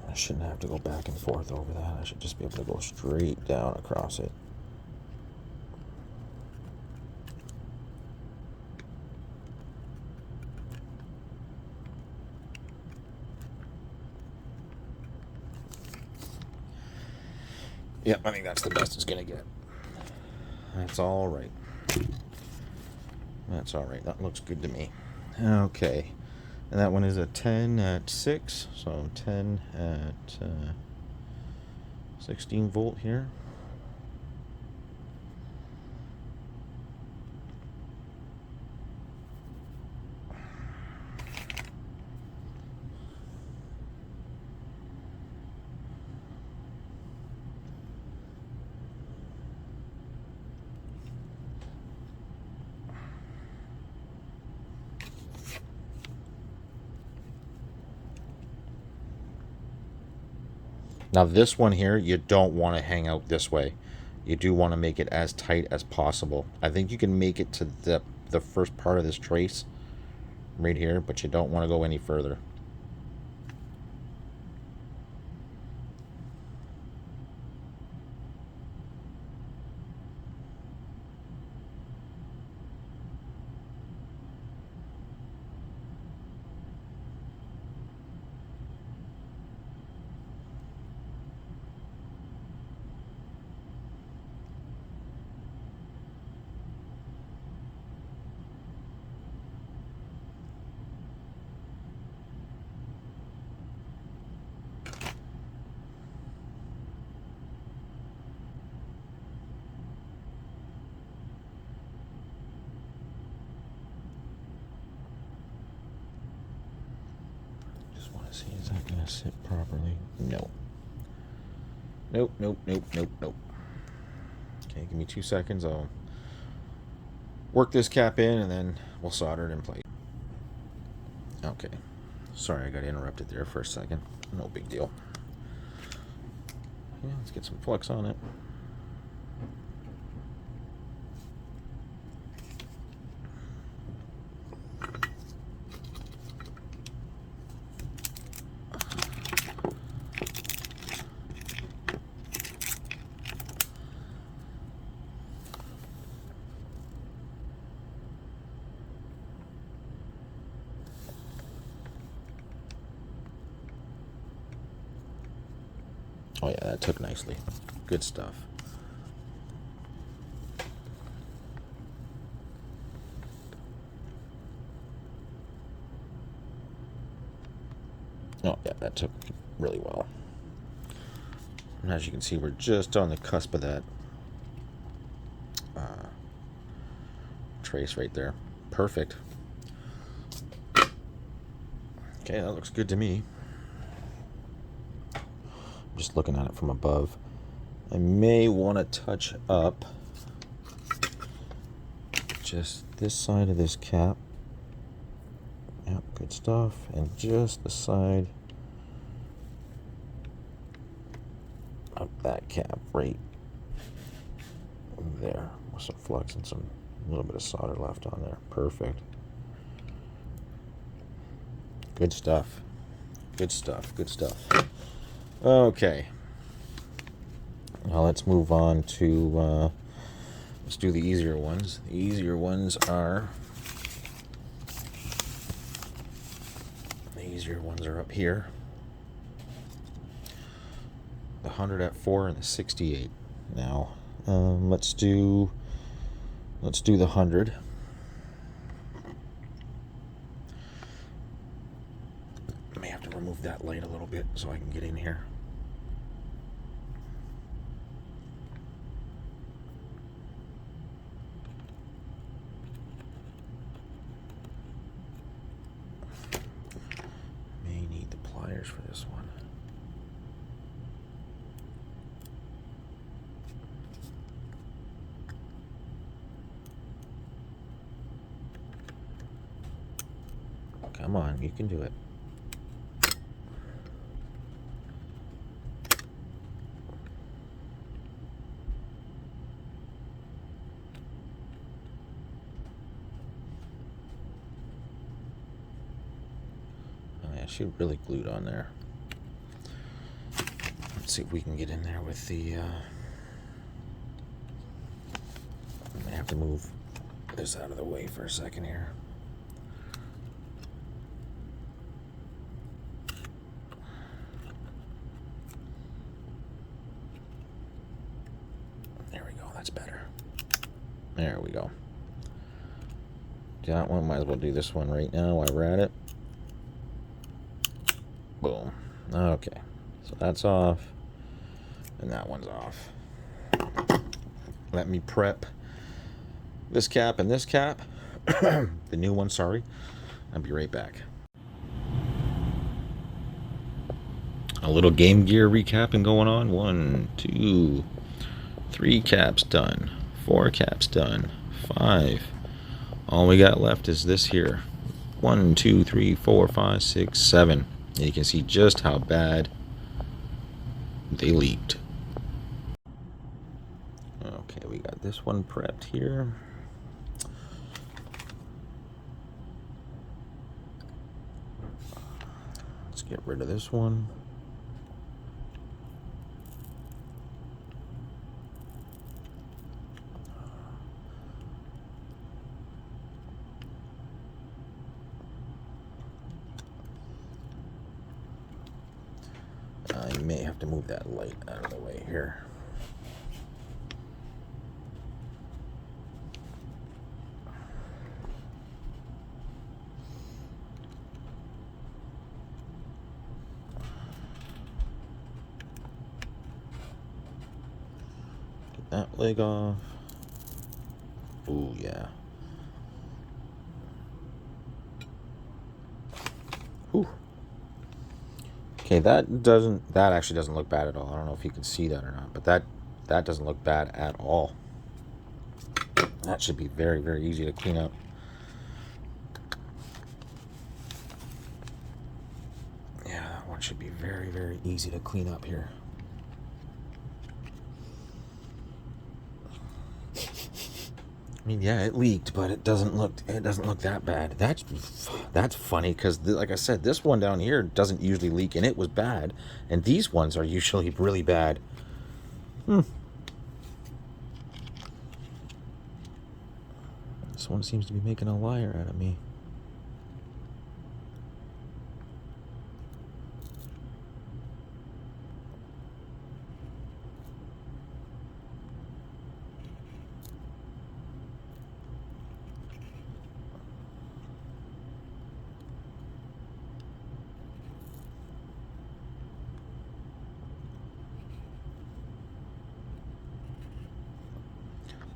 I shouldn't have to go back and forth over that. I should just be able to go straight down across it. Yep, I think that's the best it's gonna get. That's all right. That's all right. That looks good to me. Okay. And that one is a 10 at 6. So 10 at 16 volt here. Now this one here, you don't want to hang out this way. You do want to make it as tight as possible. I think you can make it to the first part of this trace right here, but you don't want to go any further. See, is that gonna sit properly? No. Nope, nope, nope, nope, nope. Okay, give me 2 seconds. I'll work this cap in and then we'll solder it in place. Okay. Sorry, I got interrupted there for a second. No big deal. Yeah, let's get some flux on it. Oh yeah, that took nicely. Good stuff. Oh yeah, that took really well. And as you can see, we're just on the cusp of that trace right there. Perfect. Okay, that looks good to me. Just looking at it from above. I may want to touch up just this side of this cap. Yep, good stuff. And just the side of that cap right there with some flux and some little bit of solder left on there. Perfect. Good stuff. Good stuff. Good stuff. Okay. Now let's move on to let's do the easier ones. The easier ones are up here. The 100 at 4 and the 68. Now, let's do the 100. I may have to remove that light a little bit so I can get in here. May need the pliers for this one. Come on, you can do it. Oh yeah, she really glued on there. Let's see if we can get in there with the I may have to move this out of the way for a second here. That's better. There we go. That one, might as well do this one right now while we're at it. Boom. Okay. So that's off. And that one's off. Let me prep this cap and this cap. The new one, sorry. I'll be right back. A little Gamegear recapping going on. 1, 2, 3 caps done, 4 caps done, 5. All we got left is this here. 1, 2, 3, 4, 5, 6, 7. And you can see just how bad they leaked. Okay, we got this one prepped here. Let's get rid of this one. I may have to move that light out of the way here. Get that leg off. Ooh, yeah. Ooh. Okay, that actually doesn't look bad at all. I don't know if you can see that or not, but that doesn't look bad at all. That should be very, very easy to clean up. Yeah, that one should be very, very easy to clean up here. I mean, yeah, it leaked, but it doesn't look that bad. That's funny because, like I said, this one down here doesn't usually leak, and it was bad. And these ones are usually really bad. This one seems to be making a liar out of me.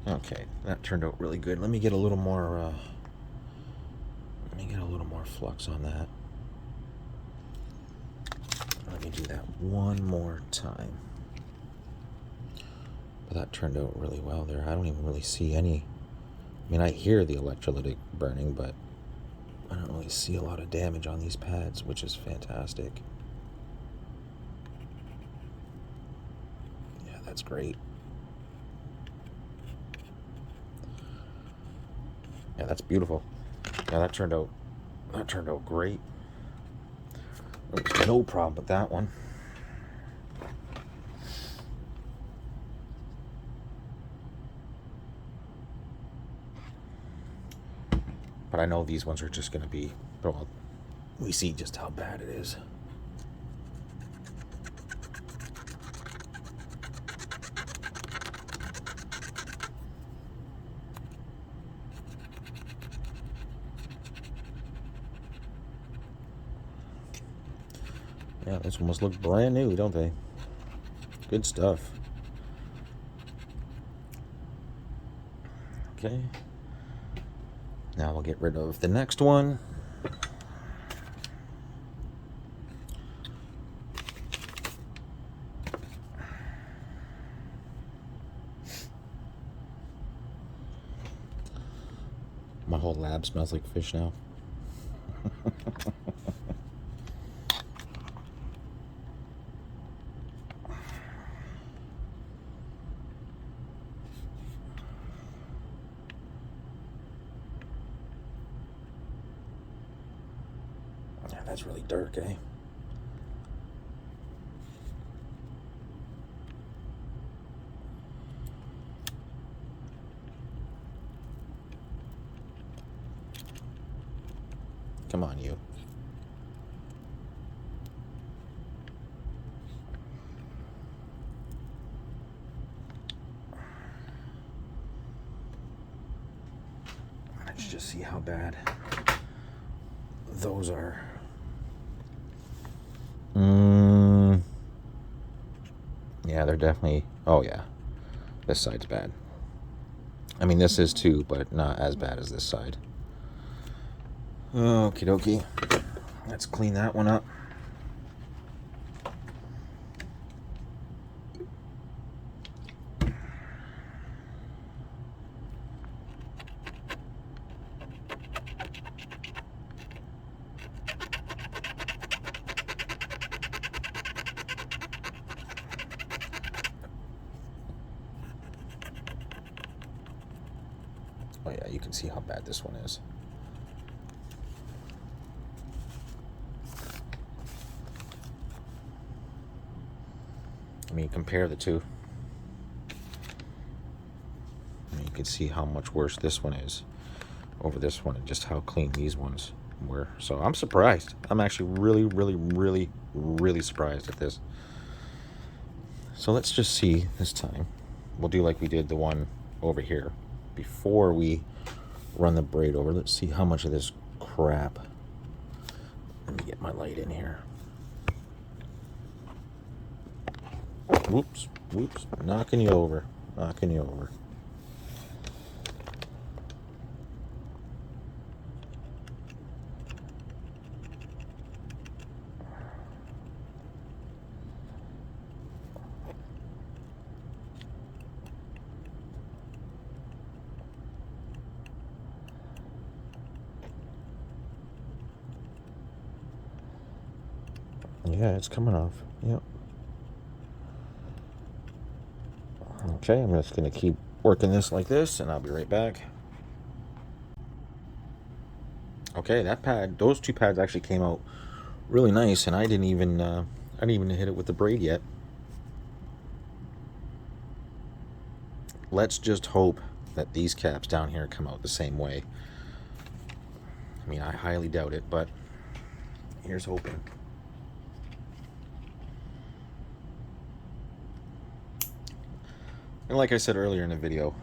Okay, that turned out really good. Let me get a little more. Let me get a little more flux on that. Let me do that one more time. But that turned out really well there. I don't even really see any. I mean, I hear the electrolytic burning, but I don't really see a lot of damage on these pads, which is fantastic. Yeah, that's great. Yeah, that's beautiful. Yeah, that turned out great. There was no problem with that one. But I know these ones are just going to be, well, we see just how bad it is. Yeah, this one must look brand new, don't they? Good stuff. Okay. Now we'll get rid of the next one. My whole lab smells like fish now. Yeah, that's really dark, eh? Come on, you. Let's just see how bad those are. Yeah, they're definitely... Oh, yeah. This side's bad. I mean, this is too, but not as bad as this side. Okie dokie. Let's clean that one up. Oh yeah, you can see how bad this one is. I mean, compare the two. I mean, you can see how much worse this one is over this one and just how clean these ones were. So I'm surprised. I'm actually really, really, really, really surprised at this. So let's just see this time. We'll do like we did the one over here. Before we run the braid over, let's see how much of this crap. Let me get my light in here. Whoops, whoops, knocking you over, knocking you over. Yeah, it's coming off. Yep. Okay, I'm just going to keep working this like this, and I'll be right back. Okay, that pad, those two pads actually came out really nice, and I didn't even hit it with the braid yet. Let's just hope that these caps down here come out the same way. I mean, I highly doubt it, but here's hoping. And like I said earlier in the video,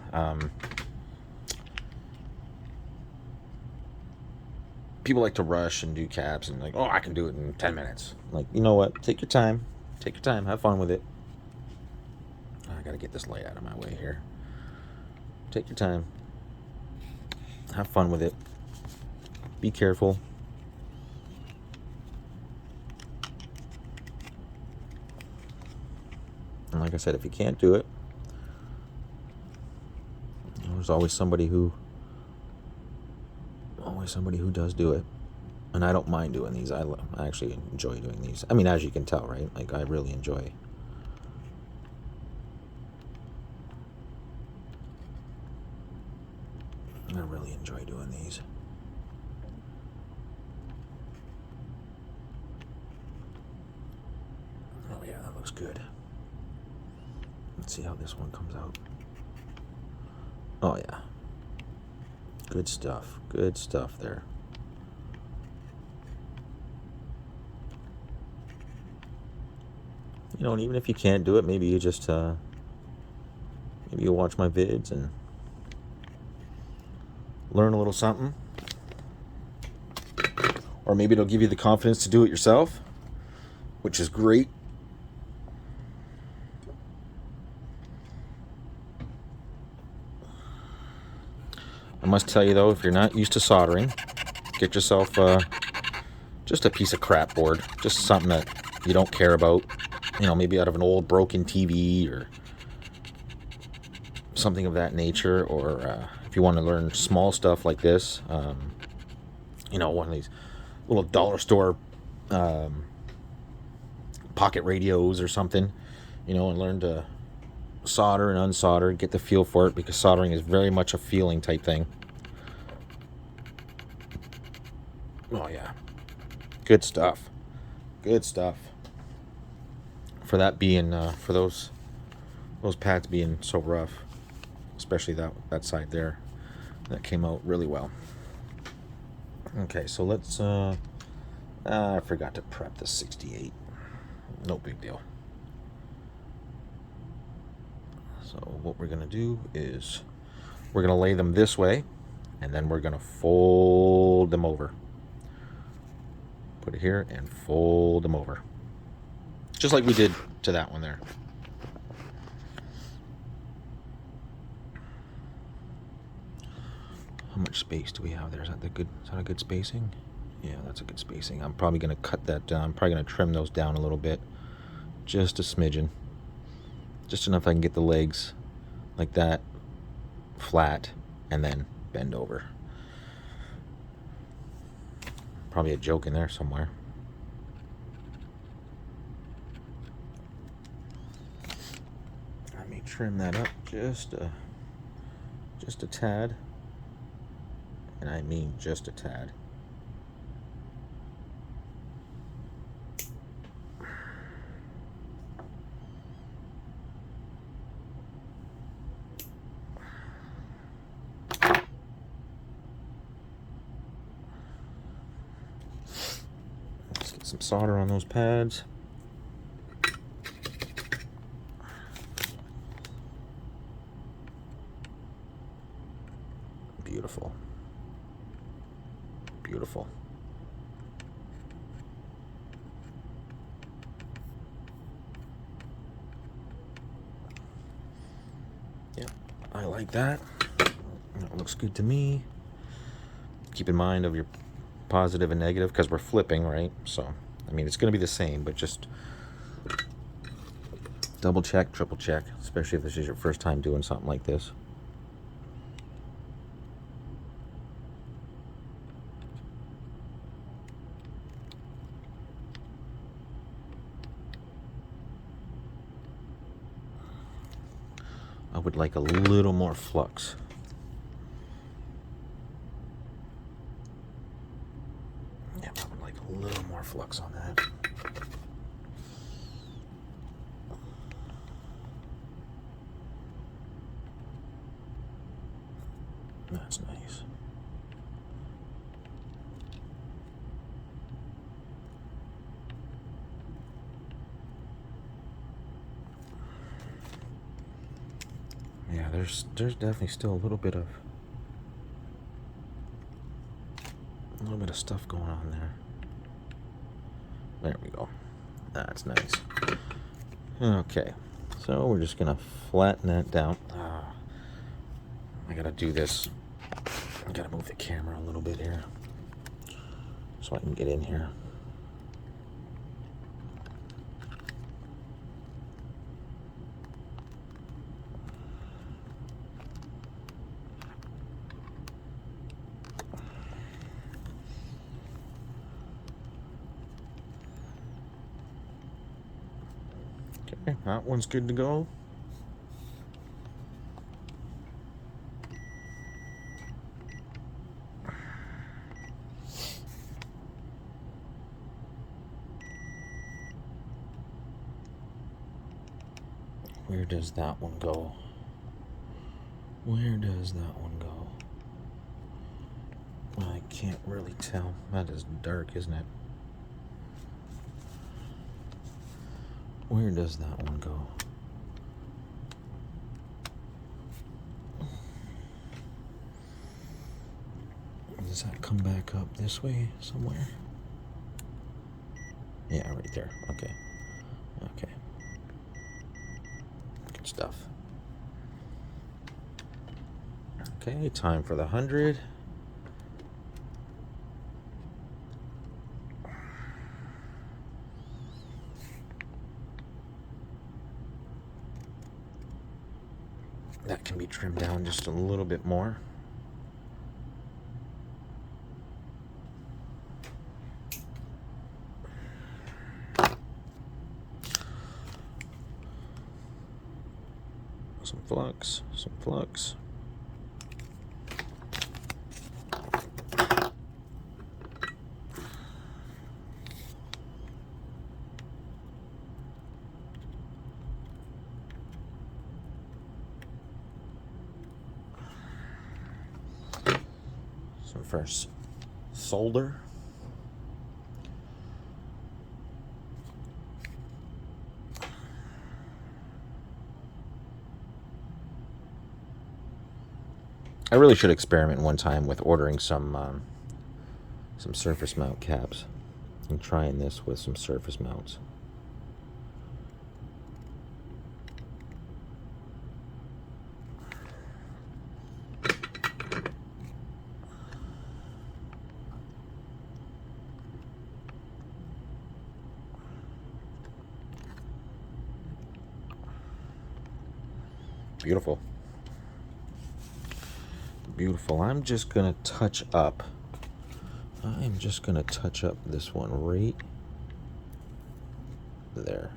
people like to rush and do caps and like, oh, I can do it in 10 minutes. Like, you know what? Take your time. Take your time. Have fun with it. I gotta get this light out of my way here. Take your time. Have fun with it. Be careful. And like I said, if you can't do it, there's always somebody who does do it. And I don't mind doing these. I actually enjoy doing these. I mean, as you can tell, right? Like, I really enjoy. I really enjoy doing these. Oh yeah, that looks good. Let's see how this one comes out. Oh yeah. Good stuff. Good stuff there. You know, and even if you can't do it, maybe you just maybe you'll watch my vids and learn a little something. Or maybe it'll give you the confidence to do it yourself, which is great. I must tell you though, if you're not used to soldering, get yourself just a piece of crap board, just something that you don't care about. You know, maybe out of an old broken TV or something of that nature. Or if you want to learn small stuff like this, you know, one of these little dollar store pocket radios or something, you know, and learn to solder and unsolder, get the feel for it, because soldering is very much a feeling type thing. Oh yeah, good stuff. Good stuff. For that being, for those pads being so rough, especially that side there, that came out really well. Okay, so let's. I forgot to prep the 68. No big deal. So what we're gonna do is we're gonna lay them this way, and then we're gonna fold them over. Put it here and fold them over, just like we did to that one there. How much space do we have there? Is that a good spacing? Yeah, that's a good spacing. I'm probably gonna cut that down. I'm probably gonna trim those down a little bit, just a smidgen, just enough I can get the legs like that flat and then bend over. Probably a joke in there somewhere. Let me trim that up just a tad, and I mean just a tad. Let's get some solder on those pads. Beautiful. Beautiful. Yeah, I like that. That looks good to me. Keep in mind of your positive and negative, because we're flipping, right? So, I mean, it's going to be the same, but just double check, triple check, especially if this is your first time doing something like this. would like a little more flux. Yeah, I would like a little more flux on that. That's nice. Yeah, there's definitely still a little bit of stuff going on there. There we go. That's nice. Okay, so we're just gonna flatten that down. I gotta do this. I gotta move the camera a little bit here so I can get in here. Okay, that one's good to go. Where does that one go? Where does that one go? I can't really tell. That is dark, isn't it? Where does that one go? Does that come back up this way somewhere? Yeah, right there. Okay. Okay. Good stuff. Okay, time for the 100. That can be trimmed down just a little bit more. Some flux, some flux. So first, solder. I really should experiment one time with ordering some surface mount caps and trying this with some surface mounts. Beautiful. Beautiful. I'm just going to touch up. I'm just going to touch up this one right there.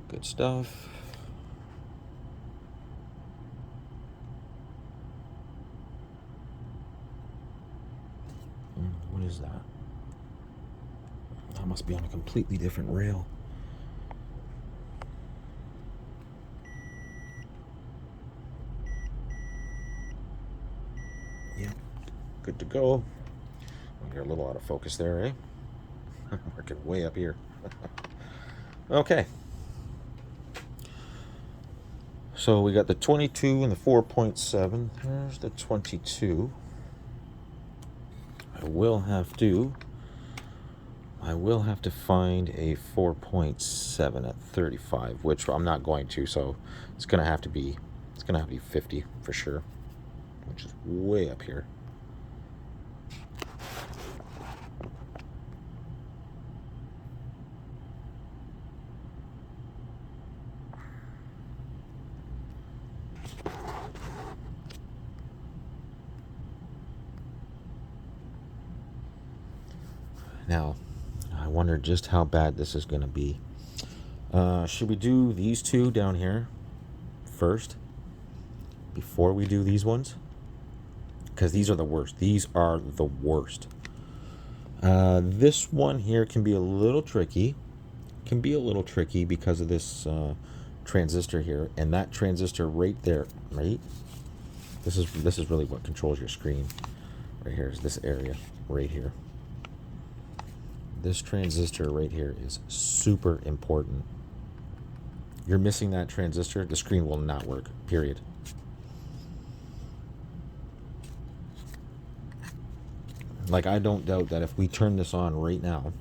Good stuff. What is that? That must be on a completely different rail. Yep, good to go. You're a little out of focus there, eh? I'm working way up here. Okay. So we got the 22 and the 4.7. There's the 22. I will have to find a 4.7 at 35, which I'm not going to, so it's gonna have to be 50 for sure, which is way up here. Now, I wonder just how bad this is going to be. Should we do these two down here first before we do these ones? Because these are the worst. These are the worst. This one here can be a little tricky. Because of this transistor here, and that transistor right there, right? This is really what controls your screen. Right here is this area right here. This transistor right here is super important. You're missing that transistor, the screen will not work, period. Like, I don't doubt that if we turn this on right now,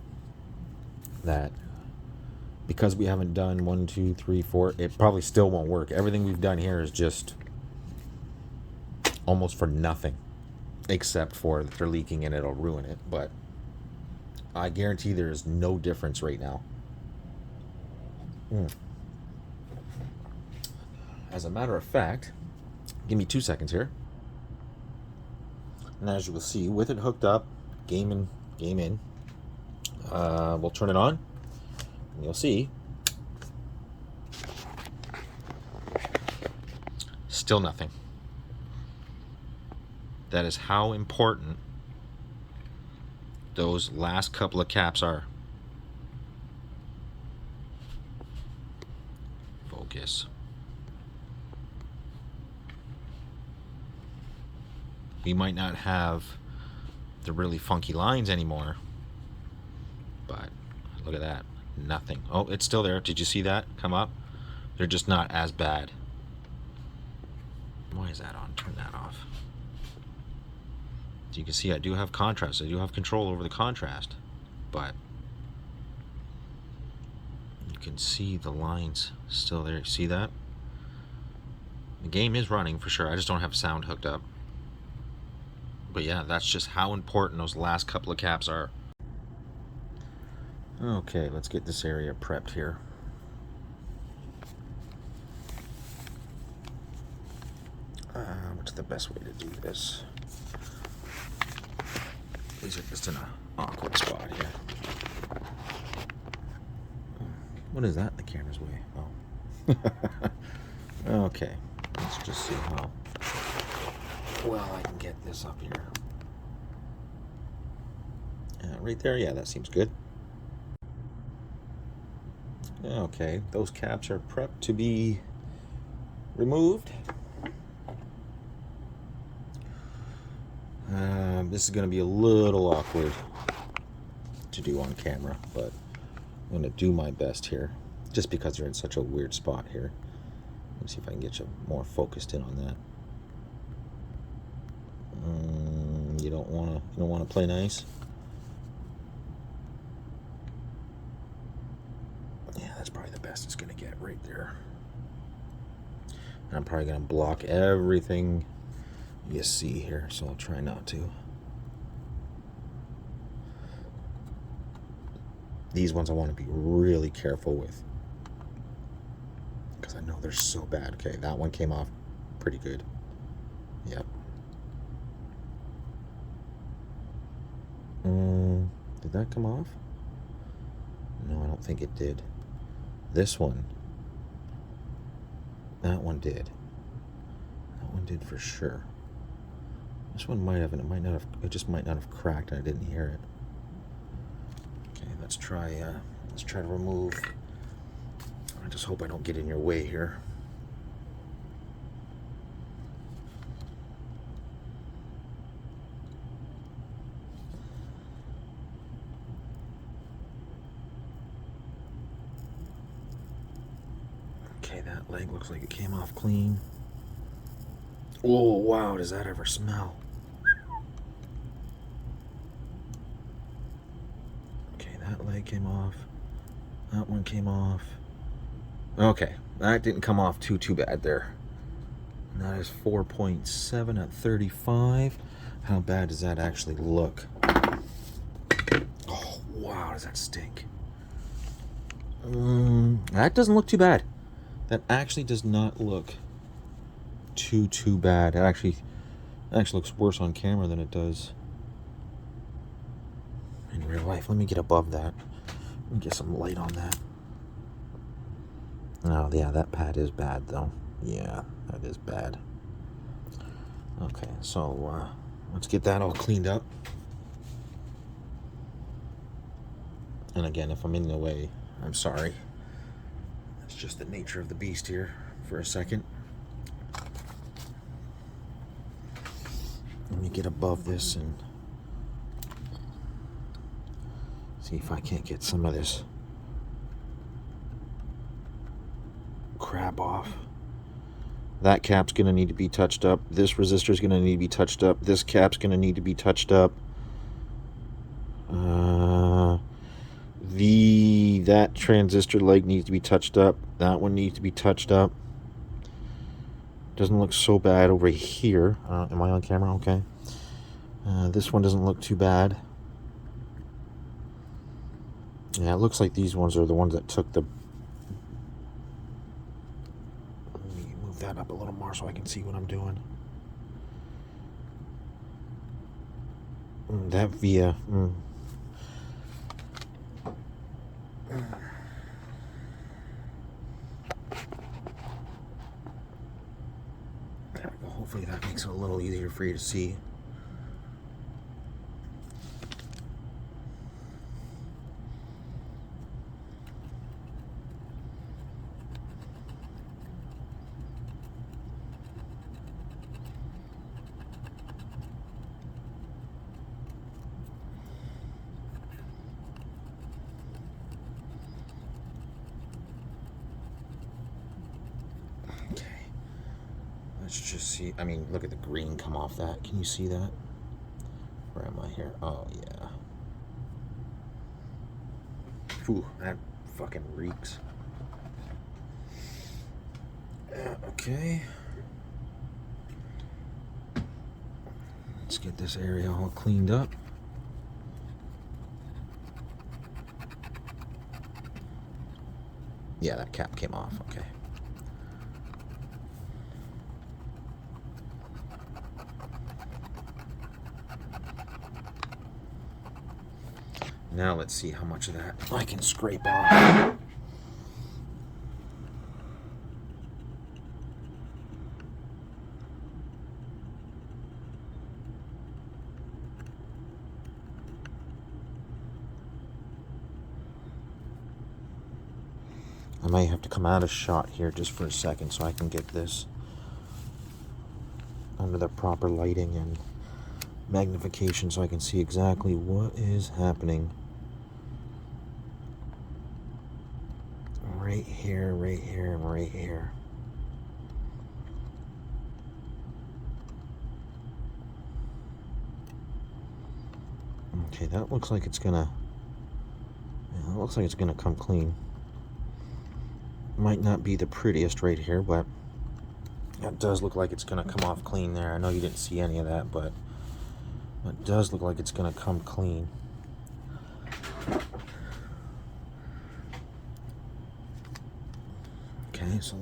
that because we haven't done 1, 2, 3, 4, it probably still won't work. Everything we've done here is just almost for nothing, except for if they're leaking and it'll ruin it. But I guarantee there is no difference right now. As a matter of fact, give me 2 seconds here. And as you will see, with it hooked up, game in, we'll turn it on, and you'll see, still nothing. That is how important those last couple of caps are. Focus. We might not have the really funky lines anymore, but look at that, nothing. Oh, it's still there. Did you see that come up? They're just not as bad. Why is that on? Turn that off. So you can see I do have contrast. I do have control over the contrast, but you can see the lines still there. See that? The game is running for sure. I just don't have sound hooked up. But yeah, that's just how important those last couple of caps are. Okay, let's get this area prepped here. What's the best way to do this? These are just in an awkward spot here. What is that in the camera's way? Oh. Okay, let's just see how well I can get this up here. Right there, yeah, that seems good. Okay, those caps are prepped to be removed. This is going to be a little awkward to do on camera, but I'm going to do my best here, just because they're in such a weird spot here. Let me see if I can get you more focused in on that. You don't want to play nice. Yeah, that's probably the best it's going to get right there. And I'm probably going to block everything you see here, so I'll try not to. These ones I want to be really careful with, because I know they're so bad. Okay, that one came off pretty good. Yep. Did that come off? No, I don't think it did. This one. That one did. That one did for sure. This one might have, and it might not have. It just might not have cracked, and I didn't hear it. Okay, let's try to remove. I just hope I don't get in your way here. Okay, that leg looks like it came off clean. Oh, wow, does that ever smell? Okay, that leg came off. That one came off. Okay, that didn't come off too bad there. And that is 4.7 at 35. How bad does that actually look? Oh, wow, does that stink? That doesn't look too bad. That actually does not look too bad. It actually looks worse on camera than it does in real life. Let me get above that. Let me get some light on that. Oh, yeah, that pad is bad, though. Yeah, that is bad. Okay, so let's get that all cleaned up. And again, if I'm in the way, I'm sorry. That's just the nature of the beast here for a second. Let me get above this and see if I can't get some of this crap off. That cap's going to need to be touched up. This resistor is going to need to be touched up. This cap's going to need to be touched up. That transistor leg needs to be touched up. That one needs to be touched up. Doesn't look so bad over here. Am I on camera? Okay. This one doesn't look too bad. Yeah, it looks like these ones are the ones that took the... Let me move that up a little more so I can see what I'm doing. That via... There we go. Hopefully that makes it a little easier for you to see. Let's just see. I mean, look at the green come off that. Can you see that? Where am I here? Oh, yeah. Ooh, that fucking reeks. Okay. Let's get this area all cleaned up. Yeah, that cap came off. Okay. Now let's see how much of that I can scrape off. I might have to come out of shot here just for a second so I can get this under the proper lighting and magnification so I can see exactly what is happening. Right here, right here, and right here. Okay, that looks like it's gonna... Yeah, that looks like it's gonna come clean. Might not be the prettiest right here, but it does look like it's gonna come off clean there. I know you didn't see any of that, but it does look like it's gonna come clean. Okay, so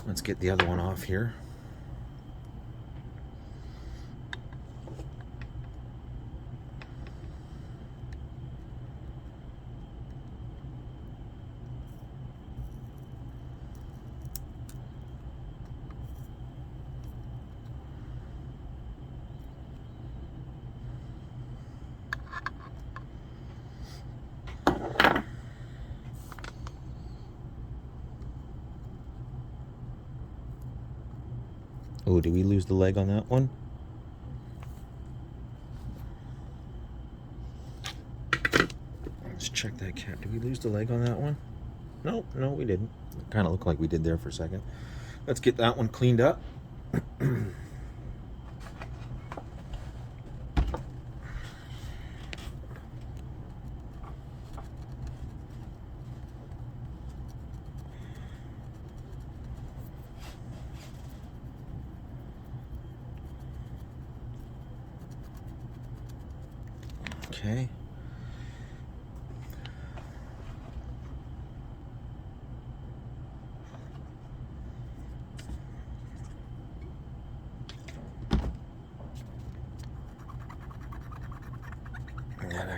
let's get the other one off here. Oh, did we lose the leg on that one? Let's check that cap. Did we lose the leg on that one? No, we didn't. It kind of looked like we did there for a second. Let's get that one cleaned up. Okay.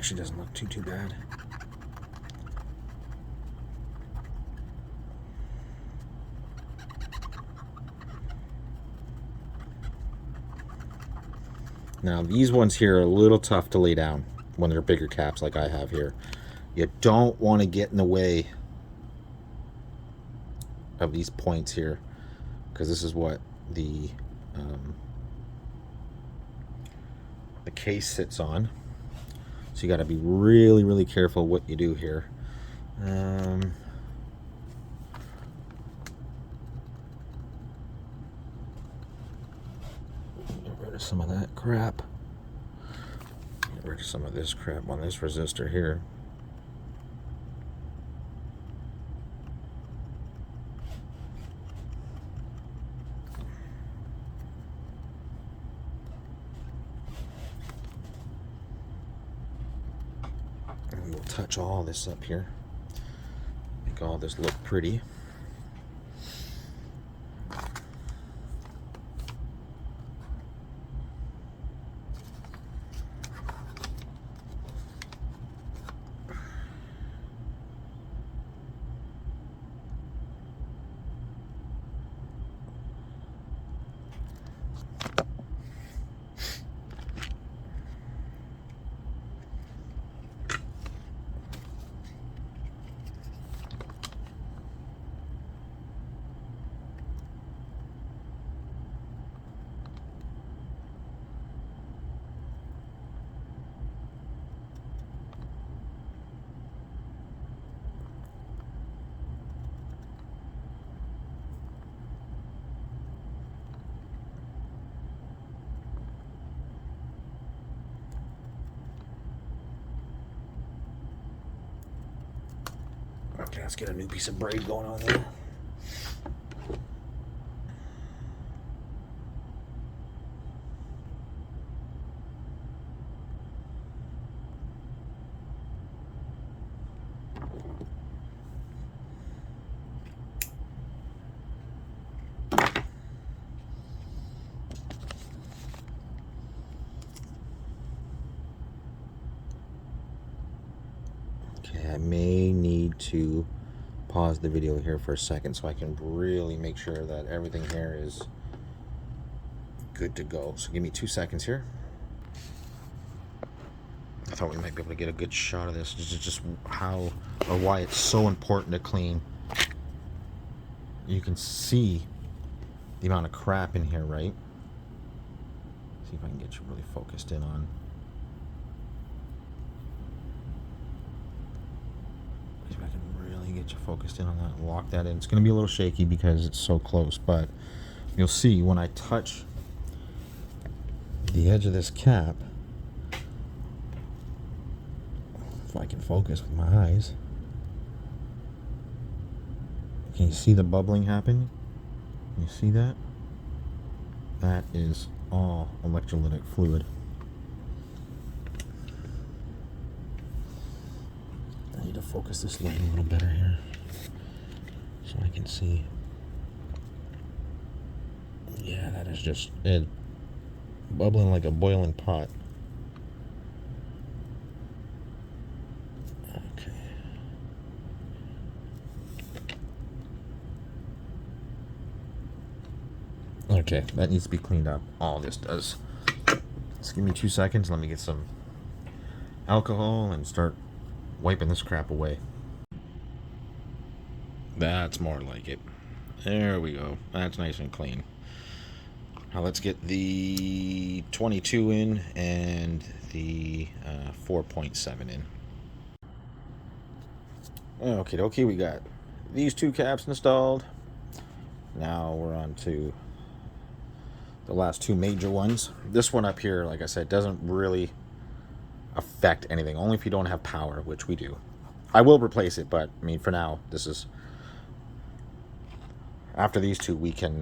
actually doesn't look too bad. Now these ones here are a little tough to lay down when they're bigger caps like I have here. You don't want to get in the way of these points here, because this is what the case sits on. So you got to be really careful what you do here. Get rid of some of that crap. Get rid of some of this crap on this resistor here. And we'll touch all this up here. Make all this look pretty. Okay, let's get a new piece of braid going on there. Okay, I may need to pause the video here for a second so I can really make sure that everything here is good to go. So give me 2 seconds here. I thought we might be able to get a good shot of this. This is just how or why it's so important to clean. You can see the amount of crap in here, right? See if I can get you really focused in on. See if I can really get you focused in on that and lock that in. It's going to be a little shaky because it's so close, but you'll see when I touch the edge of this cap, if I can focus with my eyes, can you see the bubbling happen? You see that? That is all electrolytic fluid. I need to focus this light a little better here so I can see. Yeah, that is just it, bubbling like a boiling pot. Okay. Okay, that needs to be cleaned up. All this does. Just give me 2 seconds. Let me get some alcohol and start wiping this crap away. That's more like it. There we go. That's nice and clean. Now let's get the 22 in and the 4.7 in. Okay, we got these two caps installed. Now we're on to the last two major ones. This one up here, like I said, doesn't really affect anything, only if you don't have power, which we do. I will replace it, but I mean, for now, this is, after these two we can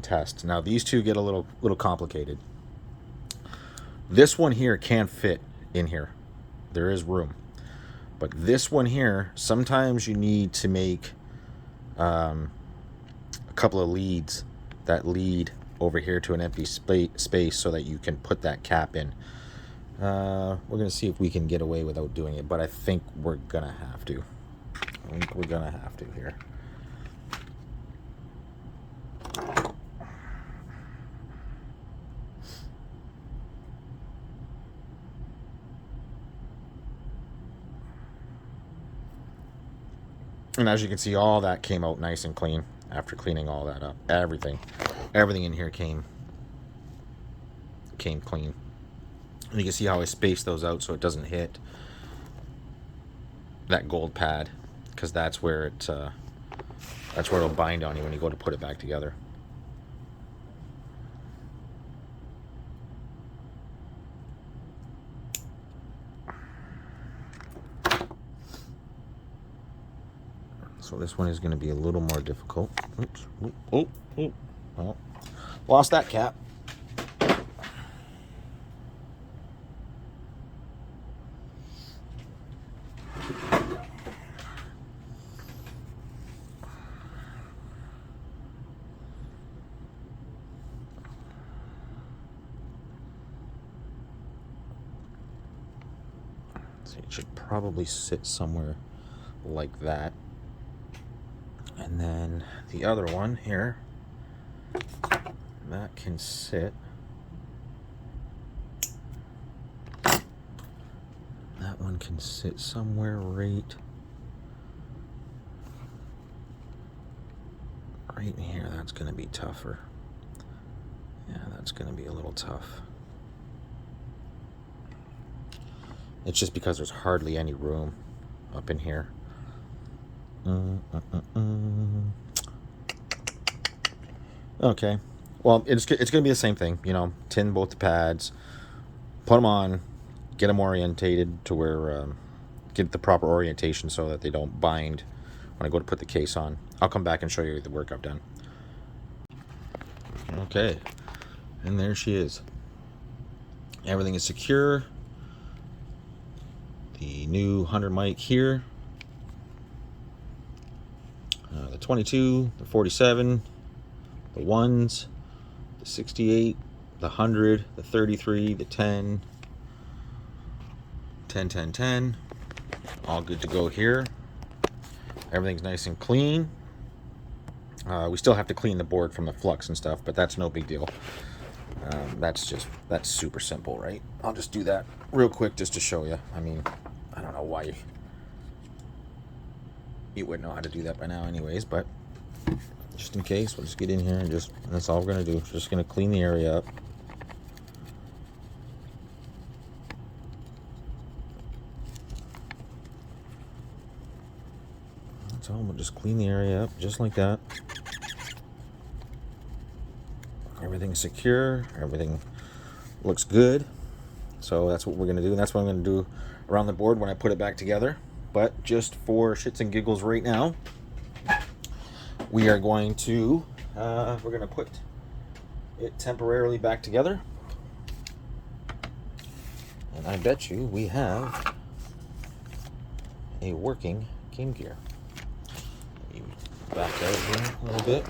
test. Now these two get a little complicated. This one here can fit in here. There is room. But this one here, sometimes you need to make a couple of leads that lead over here to an empty space so that you can put that cap in. We're gonna see if we can get away without doing it, but I think we're gonna have to. I think we're gonna have to here. And as you can see, all that came out nice and clean after cleaning all that up. Everything in here came clean. And you can see how I spaced those out so it doesn't hit that gold pad, because that's where it'll bind on you when you go to put it back together. So this one is going to be a little more difficult. Oops. Oh, lost that cap. So it should probably sit somewhere like that. And then the other one here, that can sit. That one can sit somewhere right in here. That's going to be tougher. Yeah, that's going to be a little tough. It's just because there's hardly any room up in here. Okay, well, it's gonna be the same thing, you know. Tin both the pads, put them on, get them orientated to where get the proper orientation so that they don't bind when I go to put the case on. I'll come back and show you the work I've done. Okay, and there she is. Everything is secure. The new 100 mic here. The 22, the 47, the 1s, the 68, the 100, the 33, the 10, 10, 10, 10. All good to go here. Everything's nice and clean. We still have to clean the board from the flux and stuff, but that's no big deal. That's super simple, right? I'll just do that real quick just to show you. I mean, I don't know why you wouldn't know how to do that by now anyways, but just in case, we'll just get in here and that's all we're going to do. Just going to clean the area up. That's all. We'll just clean the area up just like that. Everything's secure. Everything looks good. So that's what we're going to do. And that's what I'm going to do around the board when I put it back together. But just for shits and giggles right now, we are going to put it temporarily back together. And I bet you we have a working Gamegear. Back out here a little bit.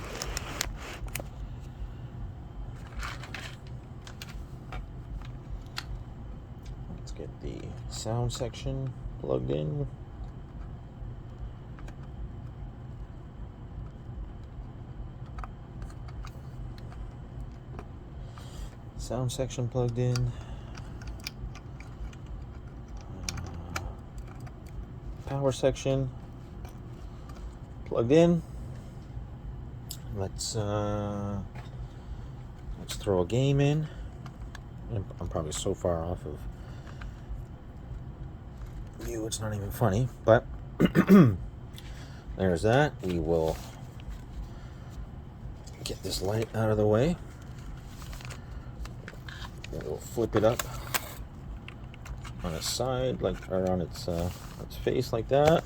Let's get the sound section plugged in. Sound section plugged in. Power section plugged in. Let's throw a game in. I'm probably so far off of you, it's not even funny, but there's that. We will get this light out of the way. We'll flip it up on its side, or on its face like that.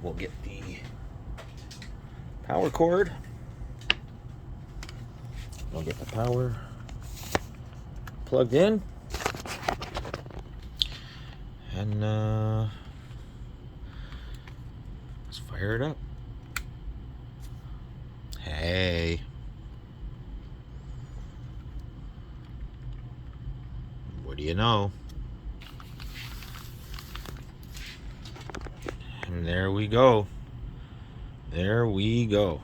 We'll get the power cord. We'll get the power plugged in. And let's fire it up. Hey. what do you know? And there we go. There we go.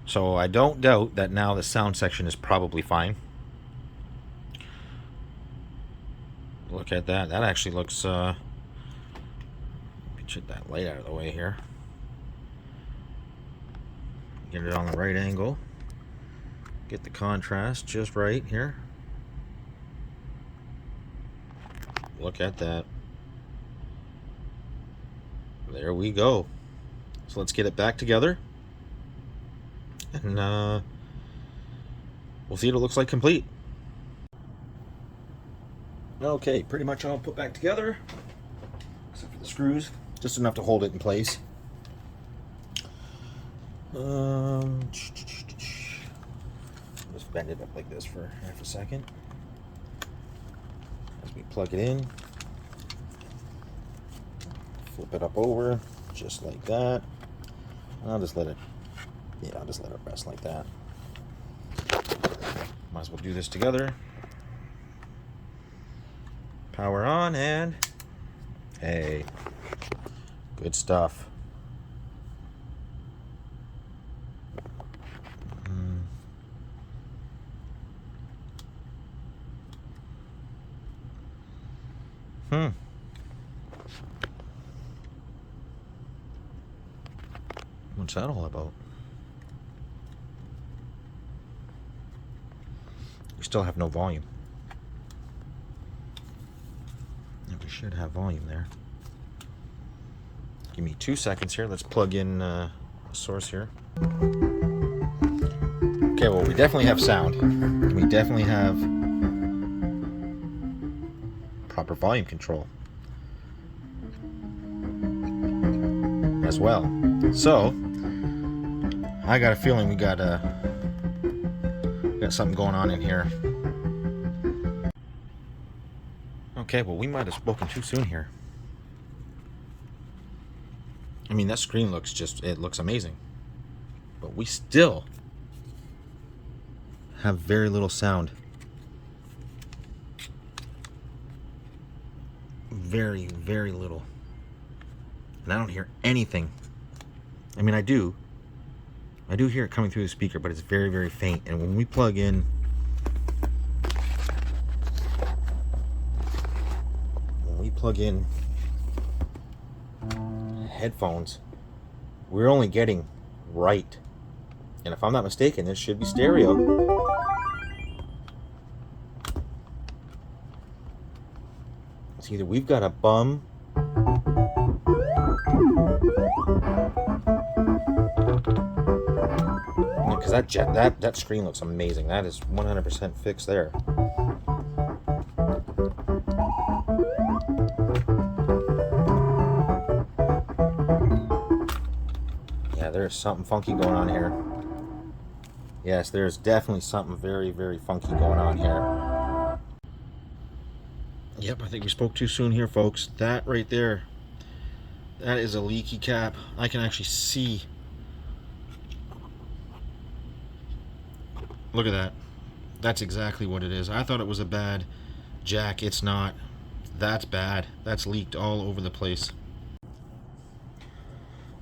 So I don't doubt that now the sound section is probably fine. Look at that. That actually looks, let me check that light out of the way here. Get it on the right angle. Get the contrast just right here. Look at that. There we go. So let's get it back together. And we'll see what it looks like complete. Okay, pretty much all put back together. Except for the screws. Just enough to hold it in place. Just bend it up like this for half a second. As we plug it in. Flip it up over, just like that. I'll just let it, I'll just let it rest like that. Might as well do this together. Power on, and hey, good stuff. What's that all about? We still have no volume. And we should have volume there. Give me 2 seconds here. Let's plug in a source here. Okay, well, we definitely have sound. We definitely have proper volume control as well. So I got a feeling we got something going on in here. Okay, well, we might have spoken too soon here. I mean, that screen looks it looks amazing. But we still have very little sound. Very, very little. And I don't hear anything. I mean, I do hear it coming through the speaker, but it's very, very faint. And when we plug in headphones, we're only getting right. And if I'm not mistaken, this should be stereo. It's either we've got a bum because that screen looks amazing. That is 100% fixed there. Yeah, there's something funky going on here. Yes, there's definitely something very, very funky going on here. Yep, I think we spoke too soon here, folks. That right there, that is a leaky cap. I can actually see. Look at that. That's exactly what it is. I thought it was a bad jack. It's not. That's bad. That's leaked all over the place.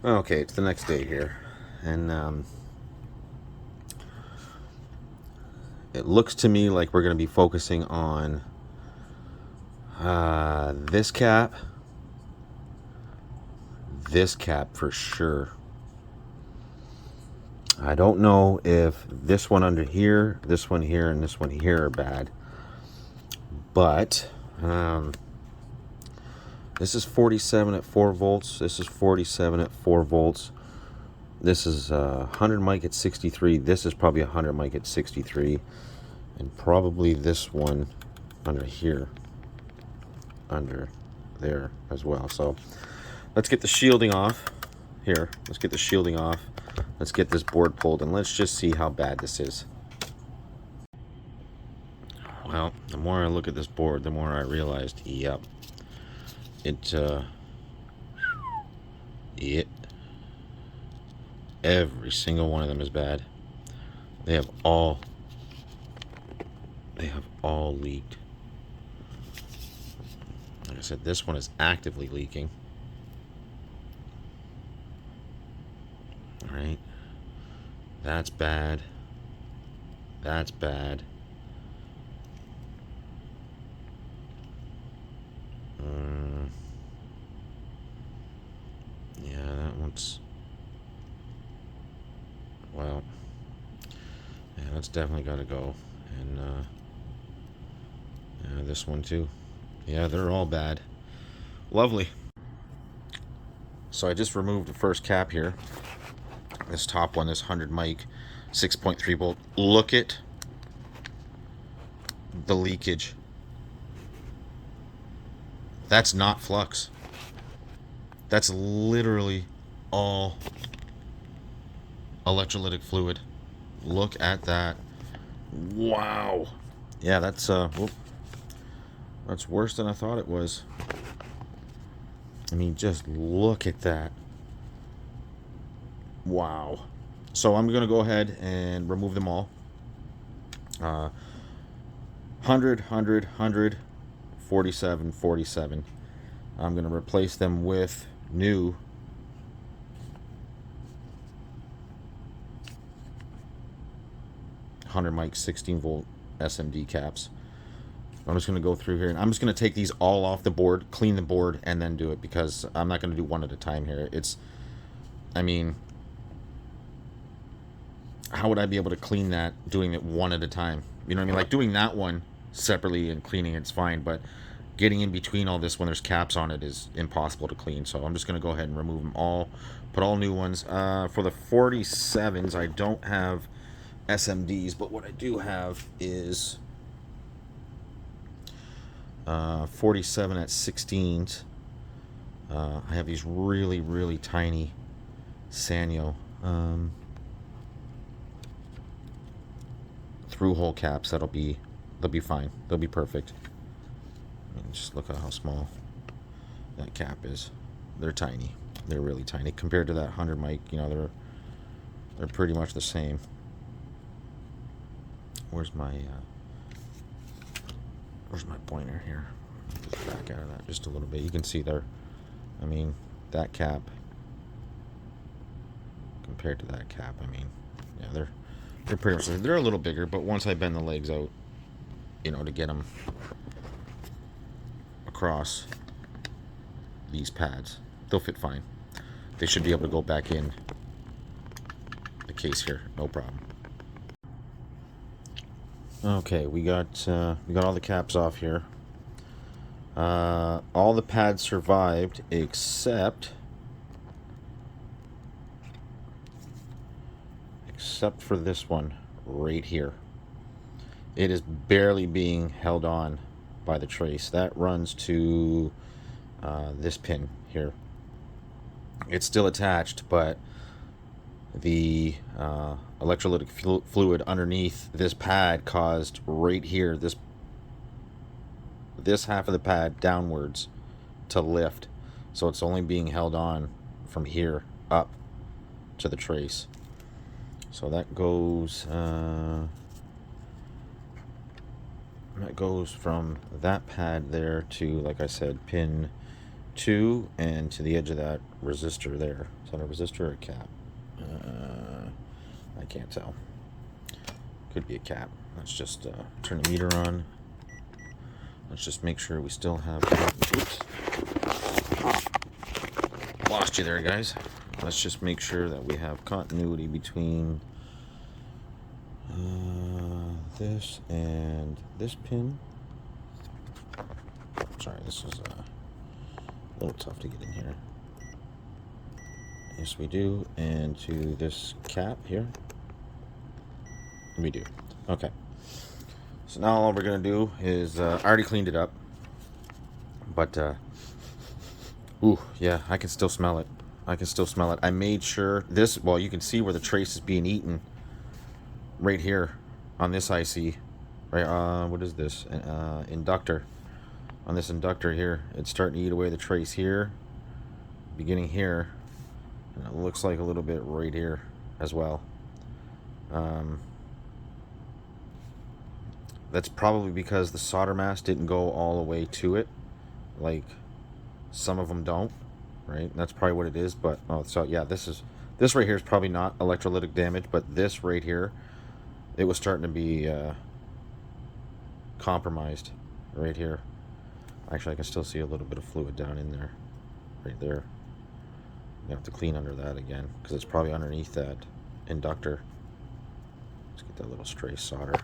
Okay, it's the next day here. And it looks to me like we're going to be focusing on this cap for sure. I don't know if this one under here, this one here, and this one here are bad, but this is 47 at 4 volts. This is 47 at 4 volts. This is 100 mic at 63. This is probably 100 mic at 63, and probably this one under here, under there as well. So let's get the shielding off here. Let's get the shielding off. Let's get this board pulled, and let's just see how bad this is. Well, the more I look at this board, the more I realized, yep, every single one of them is bad. They have all leaked. I said, this one is actively leaking. All right. That's bad. That's bad. Yeah, that one's... Well, yeah, that's definitely got to go. And yeah, this one too. Yeah, they're all bad. Lovely. So I just removed the first cap here. This top one, this 100 mic, 6.3 volt. Look at the leakage. That's not flux. That's literally all electrolytic fluid. Look at that. Wow. Yeah, that's worse than I thought it was. I mean, just look at that. Wow. So I'm going to go ahead and remove them all. 100, 100, 100, 47, 47. I'm going to replace them with new 100 mic 16 volt SMD caps. I'm just going to go through here and I'm just going to take these all off the board, clean the board, and then do it, because I'm not going to do one at a time here. I mean, how would I be able to clean that doing it one at a time? You know what I mean? Like doing that one separately and cleaning it's fine, but getting in between all this when there's caps on it is impossible to clean. So I'm just going to go ahead and remove them all, put all new ones. For the 47s, I don't have SMDs, but what I do have is 47 at 16s. I have these really, really tiny Sanyo through hole caps. They'll be fine. They'll be perfect. I mean, just look at how small that cap is. They're tiny. They're really tiny compared to that 100 mic. You know, they're pretty much the same. Where's my pointer here? Just back out of that just a little bit. You can see there. I mean, that cap compared to that cap. I mean, yeah, they're pretty much, they're a little bigger, but once I bend the legs out, you know, to get them across these pads, they'll fit fine. They should be able to go back in the case here, no problem. Okay, we got all the caps off here. All the pads survived except for this one right here. It is barely being held on by the trace. That runs to this pin here. It's still attached, but the electrolytic fluid underneath this pad caused right here, this half of the pad downwards to lift. So it's only being held on from here up to the trace. So that goes from that pad there to, like I said, pin 2 and to the edge of that resistor there. Is that a resistor or a cap? I can't tell. Could be a cap. Let's just turn the meter on. Let's just make sure we still have... Oops. Lost you there, guys. Let's just make sure that we have continuity between this and this pin. Sorry, this is a little tough to get in here. Yes, we do. And to this cap here. We do. Okay. So now all we're going to do is... I already cleaned it up. But, ooh, yeah, I can still smell it. I can still smell it. I made sure this... Well, you can see where the trace is being eaten. Right here. On this IC. Right, what is this? Inductor. On this inductor here. It's starting to eat away the trace here. Beginning here. And it looks like a little bit right here as well. That's probably because the solder mask didn't go all the way to it. like some of them don't, right? And that's probably what it is. But oh, so yeah, this right here is probably not electrolytic damage, but this right here, it was starting to be compromised right here. Actually, I can still see a little bit of fluid down in there, right there. You have to clean under that again because it's probably underneath that inductor. Let's get that little stray solder.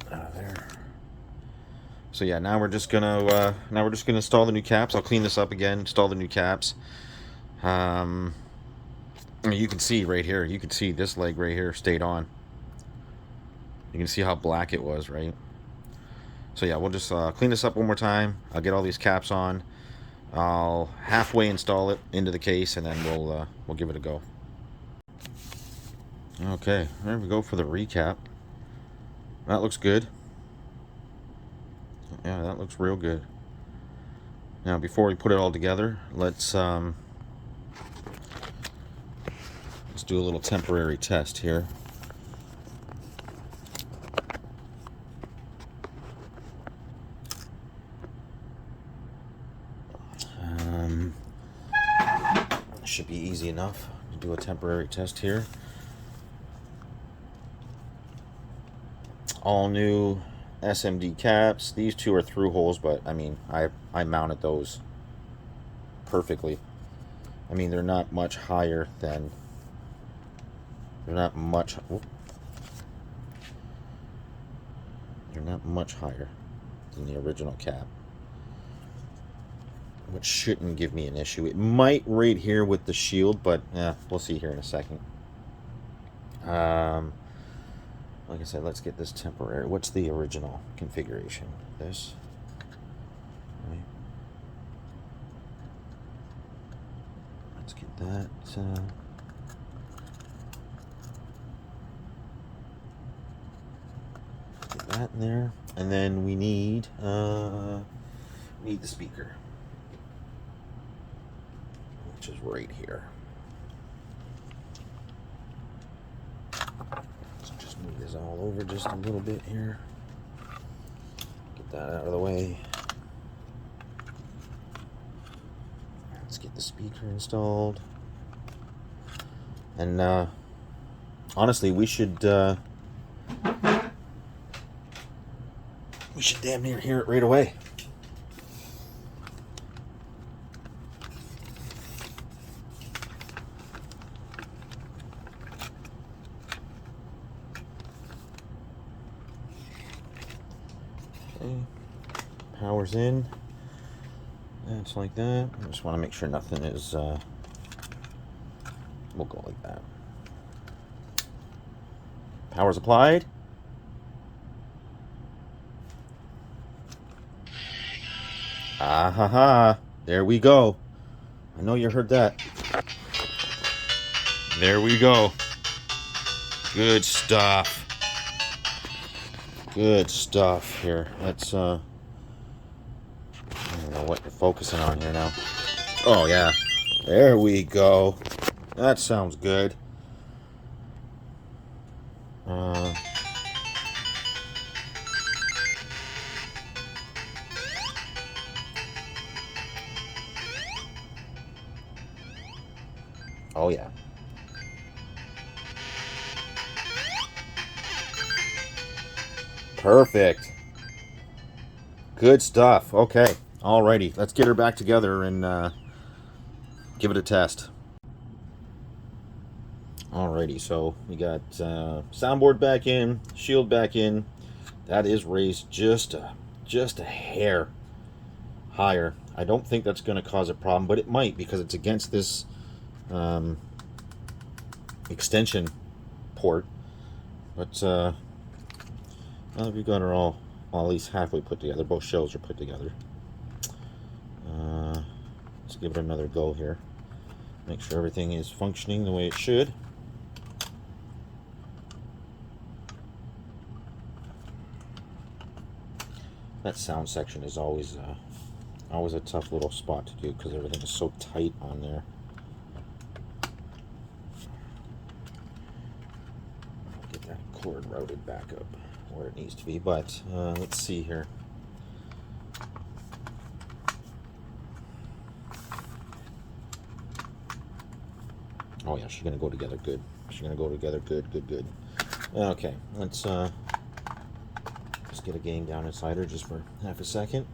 Out of there. So yeah, now we're just gonna install the new caps. I'll clean this up again, install the new caps. You can see right here. You can see this leg right here stayed on. You can see how black it was, right? So yeah, we'll just clean this up one more time. I'll get all these caps on. I'll halfway install it into the case, and then we'll give it a go. Okay, there we go for the recap. That looks good. Yeah, that looks real good. Now, before we put it all together, let's do a little temporary test here. Should be easy enough to do a temporary test here. All new SMD caps. These two are through holes, but I mean, I mounted those perfectly. I mean, they're not much higher than. They're not much. They're not much higher than the original cap, which shouldn't give me an issue. It might right here with the shield, but yeah, we'll see here in a second. Like I said, let's get this temporary. What's the original configuration? This. Right. Let's get that. Get that in there, and then we need the speaker, which is right here. So just move this all over just a little bit here. Get that out of the way. Let's get the speaker installed. And honestly, we should damn near hear it right away. Okay, power's in. That's like that. I just want to make sure nothing is, we'll go like that. Power's applied. Ah ha ha. There we go. I know you heard that. There we go. Good stuff. Good stuff here. Let's I don't know what you're focusing on here now. Oh yeah. There we go. That sounds good. Oh yeah. Perfect. Good stuff. Okay. Alrighty. Let's get her back together and give it a test. Alrighty. So we got soundboard back in, shield back in. That is raised just a hair higher. I don't think that's going to cause a problem, but it might because it's against this extension port. But now that we've got her all at least halfway put together, both shells are put together. Let's give it another go here. Make sure everything is functioning the way it should. That sound section is always a tough little spot to do because everything is so tight on there. Get that cord routed back up where it needs to be, but let's see here. Oh yeah, she's gonna go together good. She's gonna go together good. Okay, let's get a game down inside her just for half a second.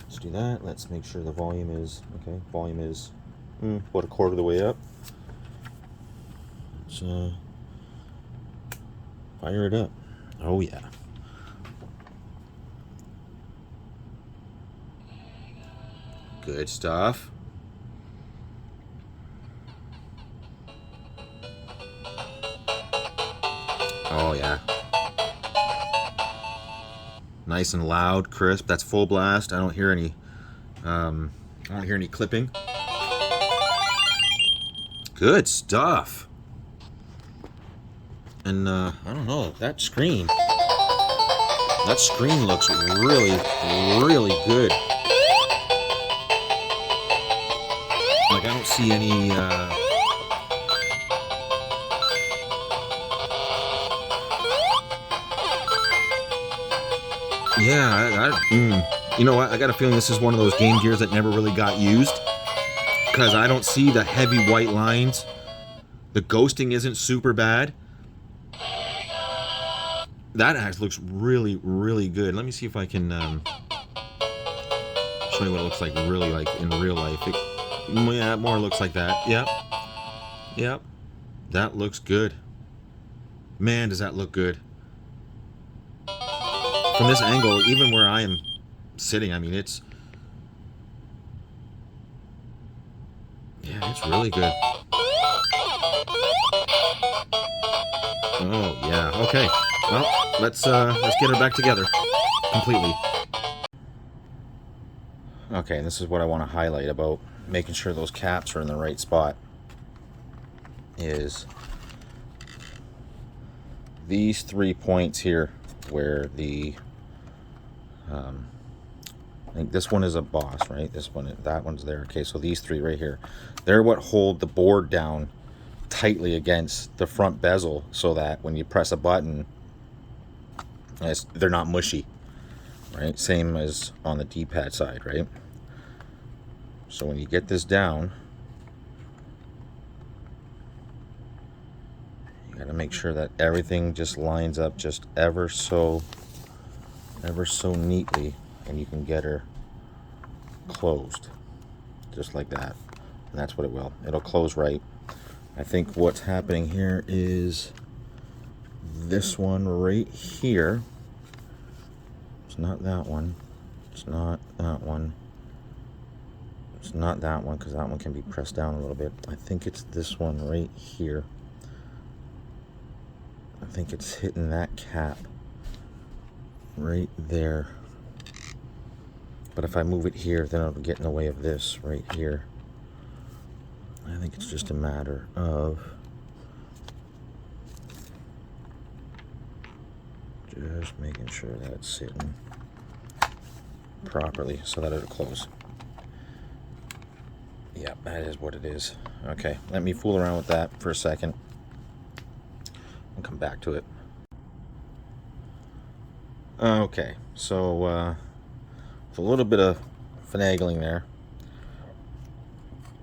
Let's do that. Let's make sure the volume is okay. Volume is about a quarter of the way up. Let's fire it up. Oh yeah. Good stuff. Oh yeah. Nice and loud, crisp. That's full blast. I don't hear any clipping. Good stuff. And I don't know, that screen looks really, really good. Like, I don't see any you know what? I got a feeling this is one of those Game Gears that never really got used, because I don't see the heavy white lines. The ghosting isn't super bad. That actually looks really, really good. Let me see if I can show you what it looks like really like in real life. Yeah, it more looks like that. Yep. That looks good. Man, does that look good. From this angle, even where I am sitting, I mean, it's really good. Oh yeah. Okay. Well, let's get her back together completely. Okay, and this is what I want to highlight about making sure those caps are in the right spot. Is these 3 points here where the I think this one is a boss, right? This one, that one's there. Okay, so these 3 right here, they're what hold the board down tightly against the front bezel, so that when you press a button, they're not mushy, right? Same as on the D-pad side, right? So when you get this down, you got to make sure that everything just lines up just ever so neatly, and you can get her closed just like that, and that's what it will. It'll close right. I think what's happening here is this one right here. It's not that one. It's not that one. It's not that one, because that one can be pressed down a little bit. I think it's this one right here. I think it's hitting that cap right there. But if I move it here, then it'll get in the way of this right here. I think it's just a matter of just making sure that it's sitting properly so that it'll close. Yeah, that is what it is. Okay, let me fool around with that for a second. I'll come back to it. Okay, so with a little bit of finagling there,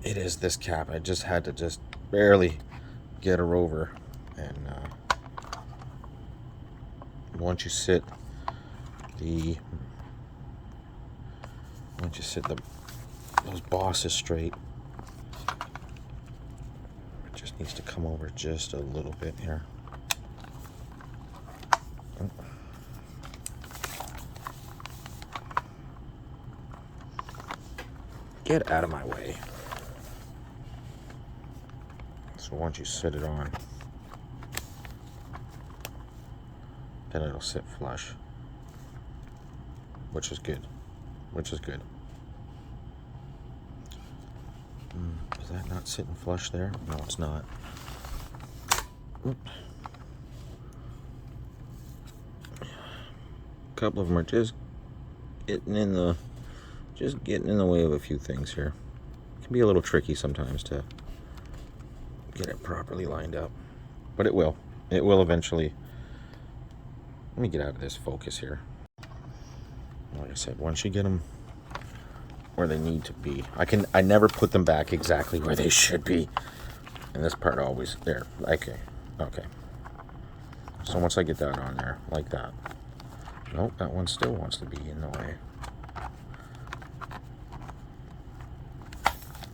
it is this cap. I just had to just barely get her over, and once you sit those bosses straight, it just needs to come over just a little bit here. Get out of my way. So once you sit it on, then it'll sit flush, which is good. Is that not sitting flush there? No, it's not. Oops. A couple of them are just getting in the way of a few things here. It can be a little tricky sometimes to get it properly lined up. but it will. It will eventually. Let me get out of this focus here. Like I said, once you get them where they need to be, I never put them back exactly where they should be. And this part always there. Okay. So once I get that on there, like that. Nope, that one still wants to be in the way.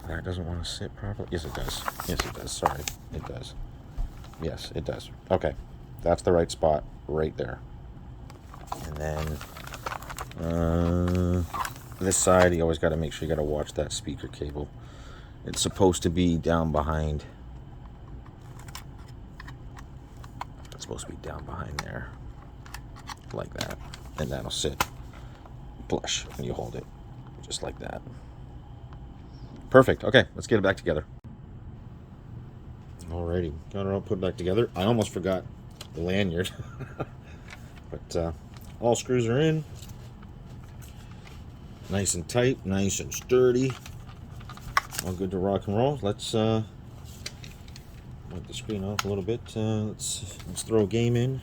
That doesn't want to sit properly. Yes, it does. Yes, it does. Sorry, it does. Yes, it does. Okay, that's the right spot right there. And then this side, you always got to make sure you got to watch that speaker cable. It's supposed to be down behind. It's supposed to be down behind there, like that, and that'll sit flush when you hold it, just like that. Perfect. Okay, let's get it back together. Alrighty, got it all put back together. I almost forgot the lanyard, but all screws are in, nice and tight, nice and sturdy, all good to rock and roll. Let's wipe the screen off a little bit. Let's throw a game in.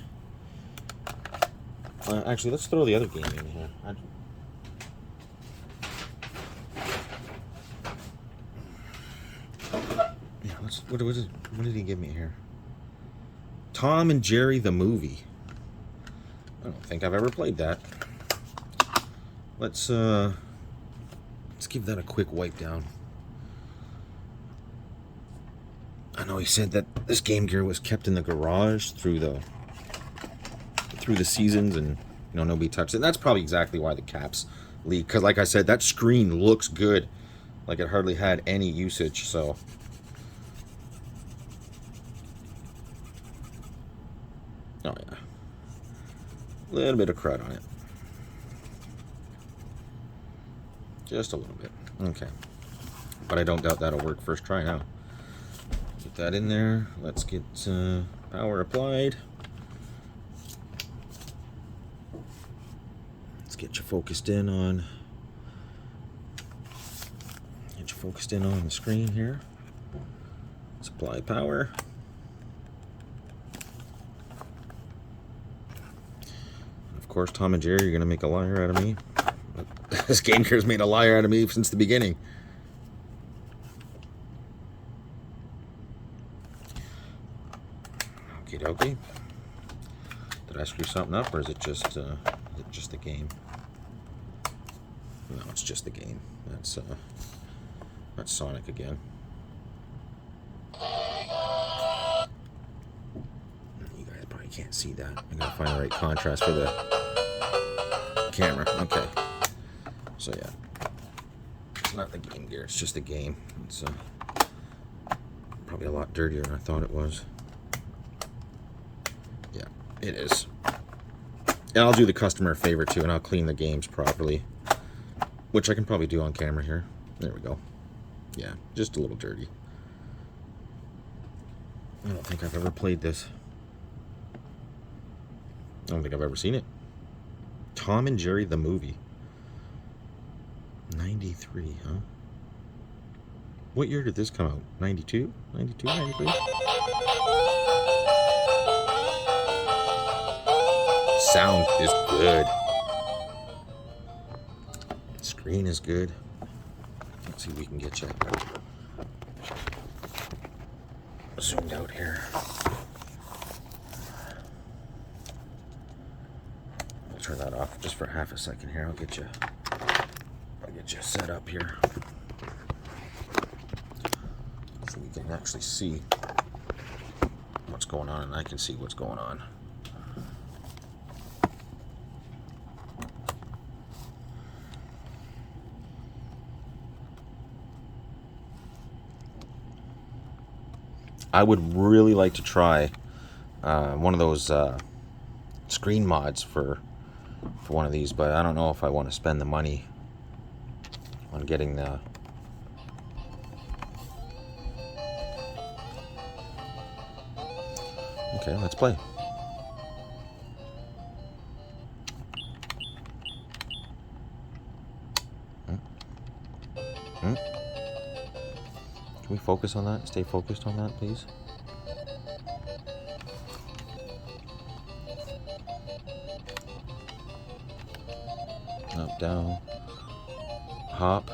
Actually, let's throw the other game in here. Yeah, what did he give me here? Tom and Jerry the movie. I don't think I've ever played that. Let's give that a quick wipe down. I know he said that this Game Gear was kept in the garage through the seasons, and nobody touched it. And that's probably exactly why the caps leak. Because like I said, that screen looks good. Like it hardly had any usage. So oh yeah, a little bit of crud on it, just a little bit. Okay, but I don't doubt that'll work first try now. Get that in there. Let's get power applied. Let's get you focused in on the screen here. Supply power. Of course, Tom and Jerry, you're gonna make a liar out of me. This Game Gear's made a liar out of me since the beginning. Okie dokie. Did I screw something up, or is it just the game? No, it's just the game. That's Sonic again. You guys probably can't see that. I gotta find the right contrast for the camera. Okay. So yeah, it's not the Game Gear. It's just the game. It's probably a lot dirtier than I thought it was. Yeah, it is. And I'll do the customer a favor too, and I'll clean the games properly, which I can probably do on camera here. There we go. Yeah, just a little dirty. I don't think I've ever played this. I don't think I've ever seen it. Tom and Jerry the movie. 93, huh? What year did this come out? 92? 92, 93? Sound is good. Screen is good. Let's see if we can get you zoomed out here. I'll turn that off just for half a second here. I'll get you set up here so we can actually see what's going on, and I can see what's going on. I would really like to try one of those screen mods for one of these, but I don't know if I want to spend the money on getting the okay, let's play. Can we focus on that? Stay focused on that, please. down, hop.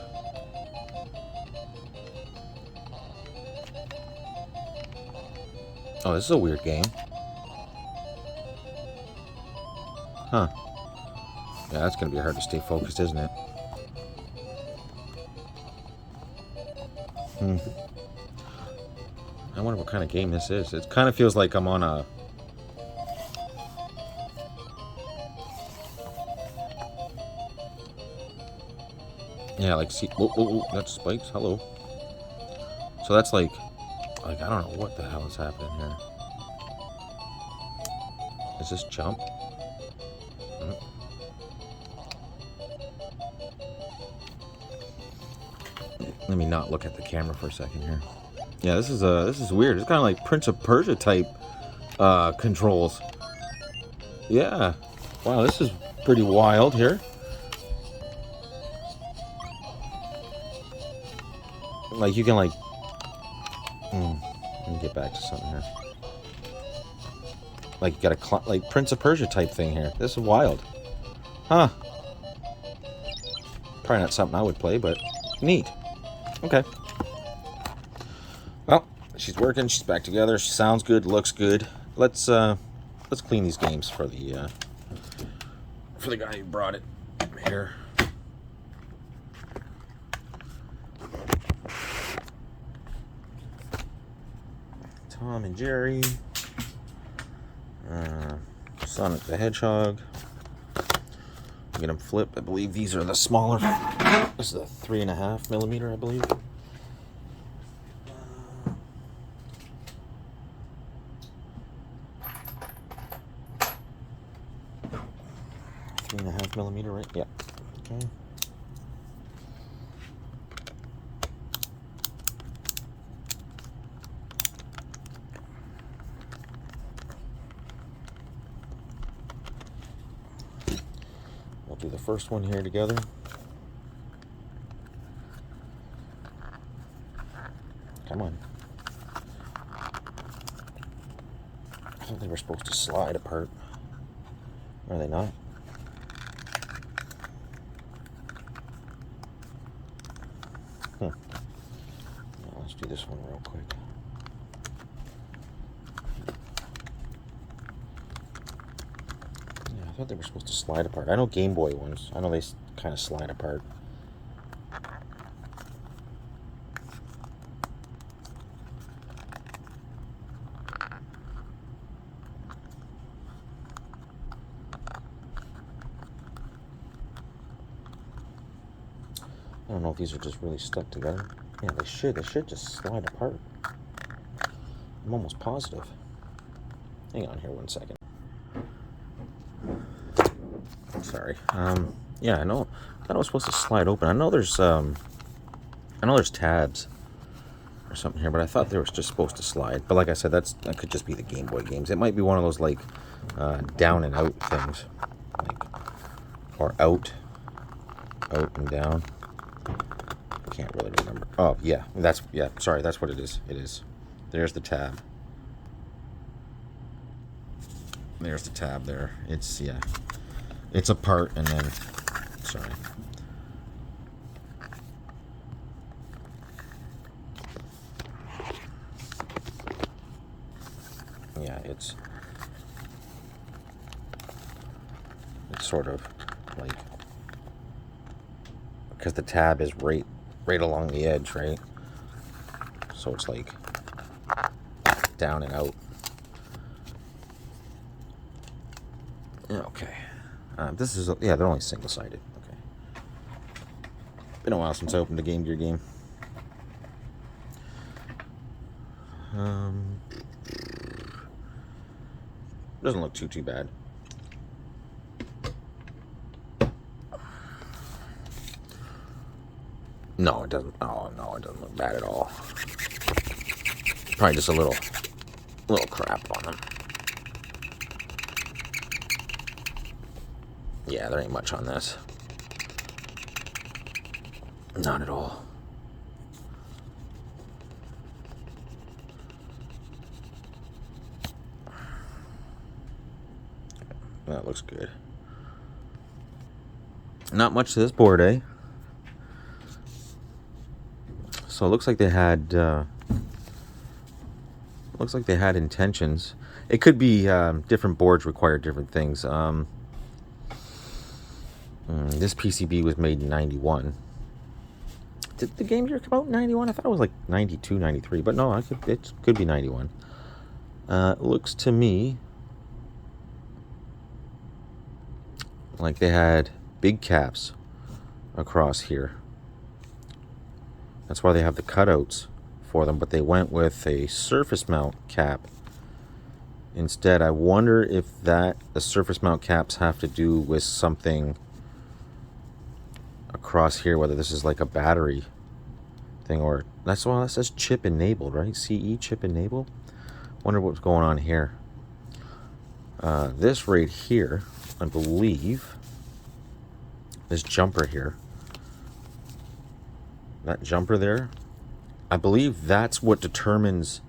Oh, this is a weird game. Huh. Yeah, that's gonna be hard to stay focused, isn't it? I wonder what kind of game this is. It kind of feels like I'm on a... Yeah, like, see... Whoa, whoa, whoa, that's spikes. Hello. So that's like, I don't know what the hell is happening here. Is this jump? Let me not look at the camera for a second here. Yeah, this is weird. It's kind of like Prince of Persia type controls. Yeah. Wow, this is pretty wild here. Like you can like. Let me get back to something here. Like you got a like Prince of Persia type thing here. This is wild. Huh. Probably not something I would play, but neat. Okay. Well, she's working. She's back together. She sounds good. Looks good. Let's clean these games for the guy who brought it here. Tom and Jerry. Sonic the Hedgehog. Get them flipped. I believe these are the smaller. This is a 3.5mm, I believe. 3.5mm, right? Yeah. Okay. We'll do the first one here together. Come on. I thought they were supposed to slide apart. Are they not? Now, let's do this one real quick. Yeah, I thought they were supposed to slide apart. I know Game Boy ones. I know they kind of slide apart. I don't know if these are just really stuck together. Yeah, they should. They should just slide apart. I'm almost positive. Hang on here 1 second. Sorry. Yeah, I know. I thought it was supposed to slide open. I know there's tabs or something here, but I thought they were just supposed to slide. But like I said, that could just be the Game Boy games. It might be one of those like down and out things, like or out and down. Can't really remember. Oh yeah, sorry, that's what it is. It is. There's the tab. There's the tab there. It's it's apart and then sorry. Yeah, it's sort of like because the tab is right along the edge, right? So it's like down and out. Okay. This is they're only single-sided. Okay. Been a while since I opened a Gamegear game. Doesn't look too bad. No, it doesn't. Oh no, it doesn't look bad at all. Probably just a little crap on them. Yeah, there ain't much on this. Not at all. That looks good. Not much to this board, eh? So it looks like they had intentions. It could be different boards require different things. This PCB was made in 91. Did the Gamegear come out in 91? I thought it was like 92, 93, but no, it could be 91. It looks to me like they had big caps across here. That's why they have the cutouts for them, but they went with a surface mount cap instead. I wonder if the surface mount caps have to do with something across here, whether this is like a battery thing or that says chip enabled, right? CE chip enabled. Wonder what's going on here. This right here, I believe, this jumper here, that jumper there, I believe that's what determines,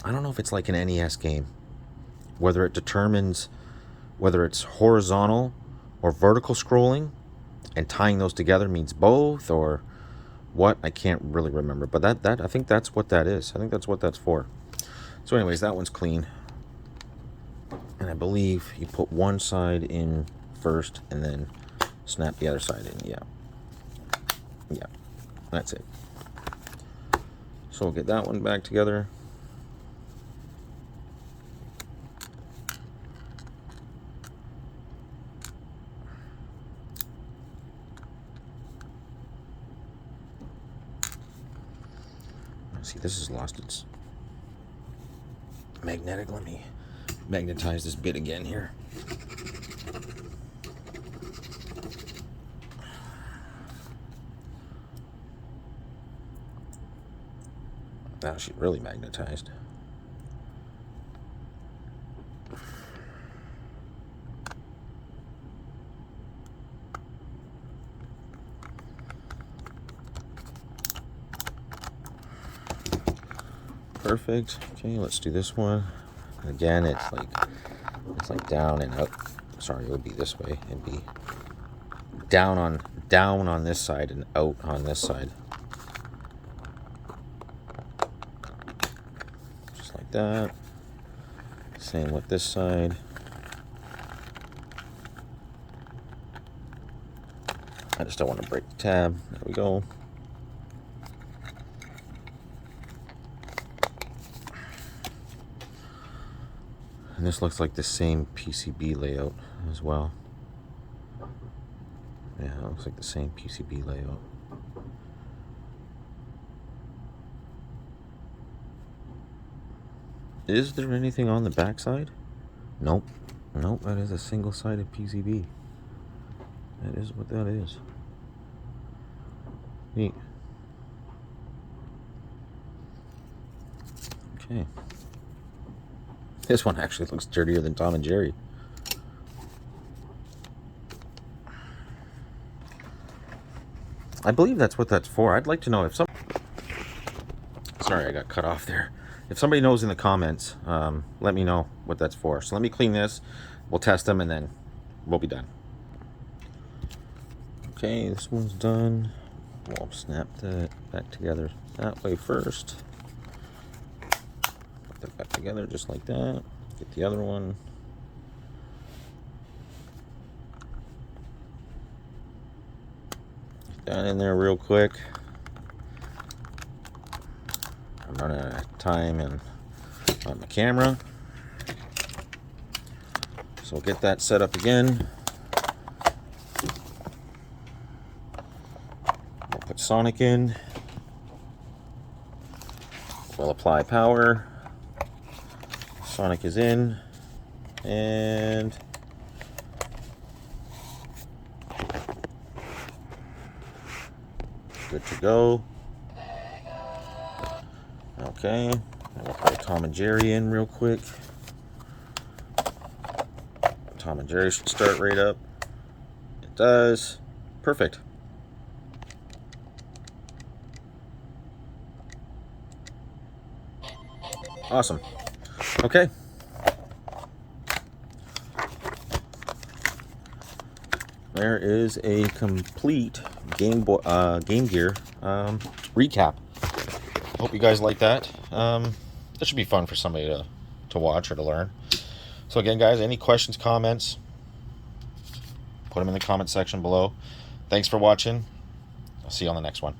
I don't know if it's like an NES game, whether it determines whether it's horizontal or vertical scrolling, and tying those together means both, or what, I can't really remember, but that I think that's what that is. I think that's what that's for. So anyways, that one's clean, and I believe you put one side in first and then snap the other side in. Yeah, that's it. So we'll get that one back together. See, this has lost its magnetic. Let me magnetize this bit again here. Now she's really magnetized. Perfect. Okay, let's do this one. And again, it's like down and out. Sorry, it would be this way. It'd be down on this side and out on this side. Just like that. Same with this side. I just don't want to break the tab. There we go. And this looks like the same PCB layout as well. Yeah, it looks like the same PCB layout. Is there anything on the back side? Nope. Nope, that is a single-sided PCB. That is what that is. Neat. Okay. This one actually looks dirtier than Tom and Jerry. I believe that's what that's for. I'd like to know if some... Sorry, I got cut off there. If somebody knows in the comments, let me know what that's for. So let me clean this. We'll test them and then we'll be done. Okay, this one's done. We'll snap that back together that way first. Put that back together just like that. Get the other one. Get that in there real quick. I'm running out of time and on my camera. So we'll get that set up again. We'll put Sonic in. We'll apply power. Sonic is in. And good to go. Okay, we'll put Tom and Jerry in real quick. Tom and Jerry should start right up. It does. Perfect. Awesome. Okay. there is a complete Gamegear recap. Hope you guys like that. That should be fun for somebody to watch or to learn. So again, guys, any questions, comments, put them in the comment section below. Thanks for watching. I'll see you on the next one.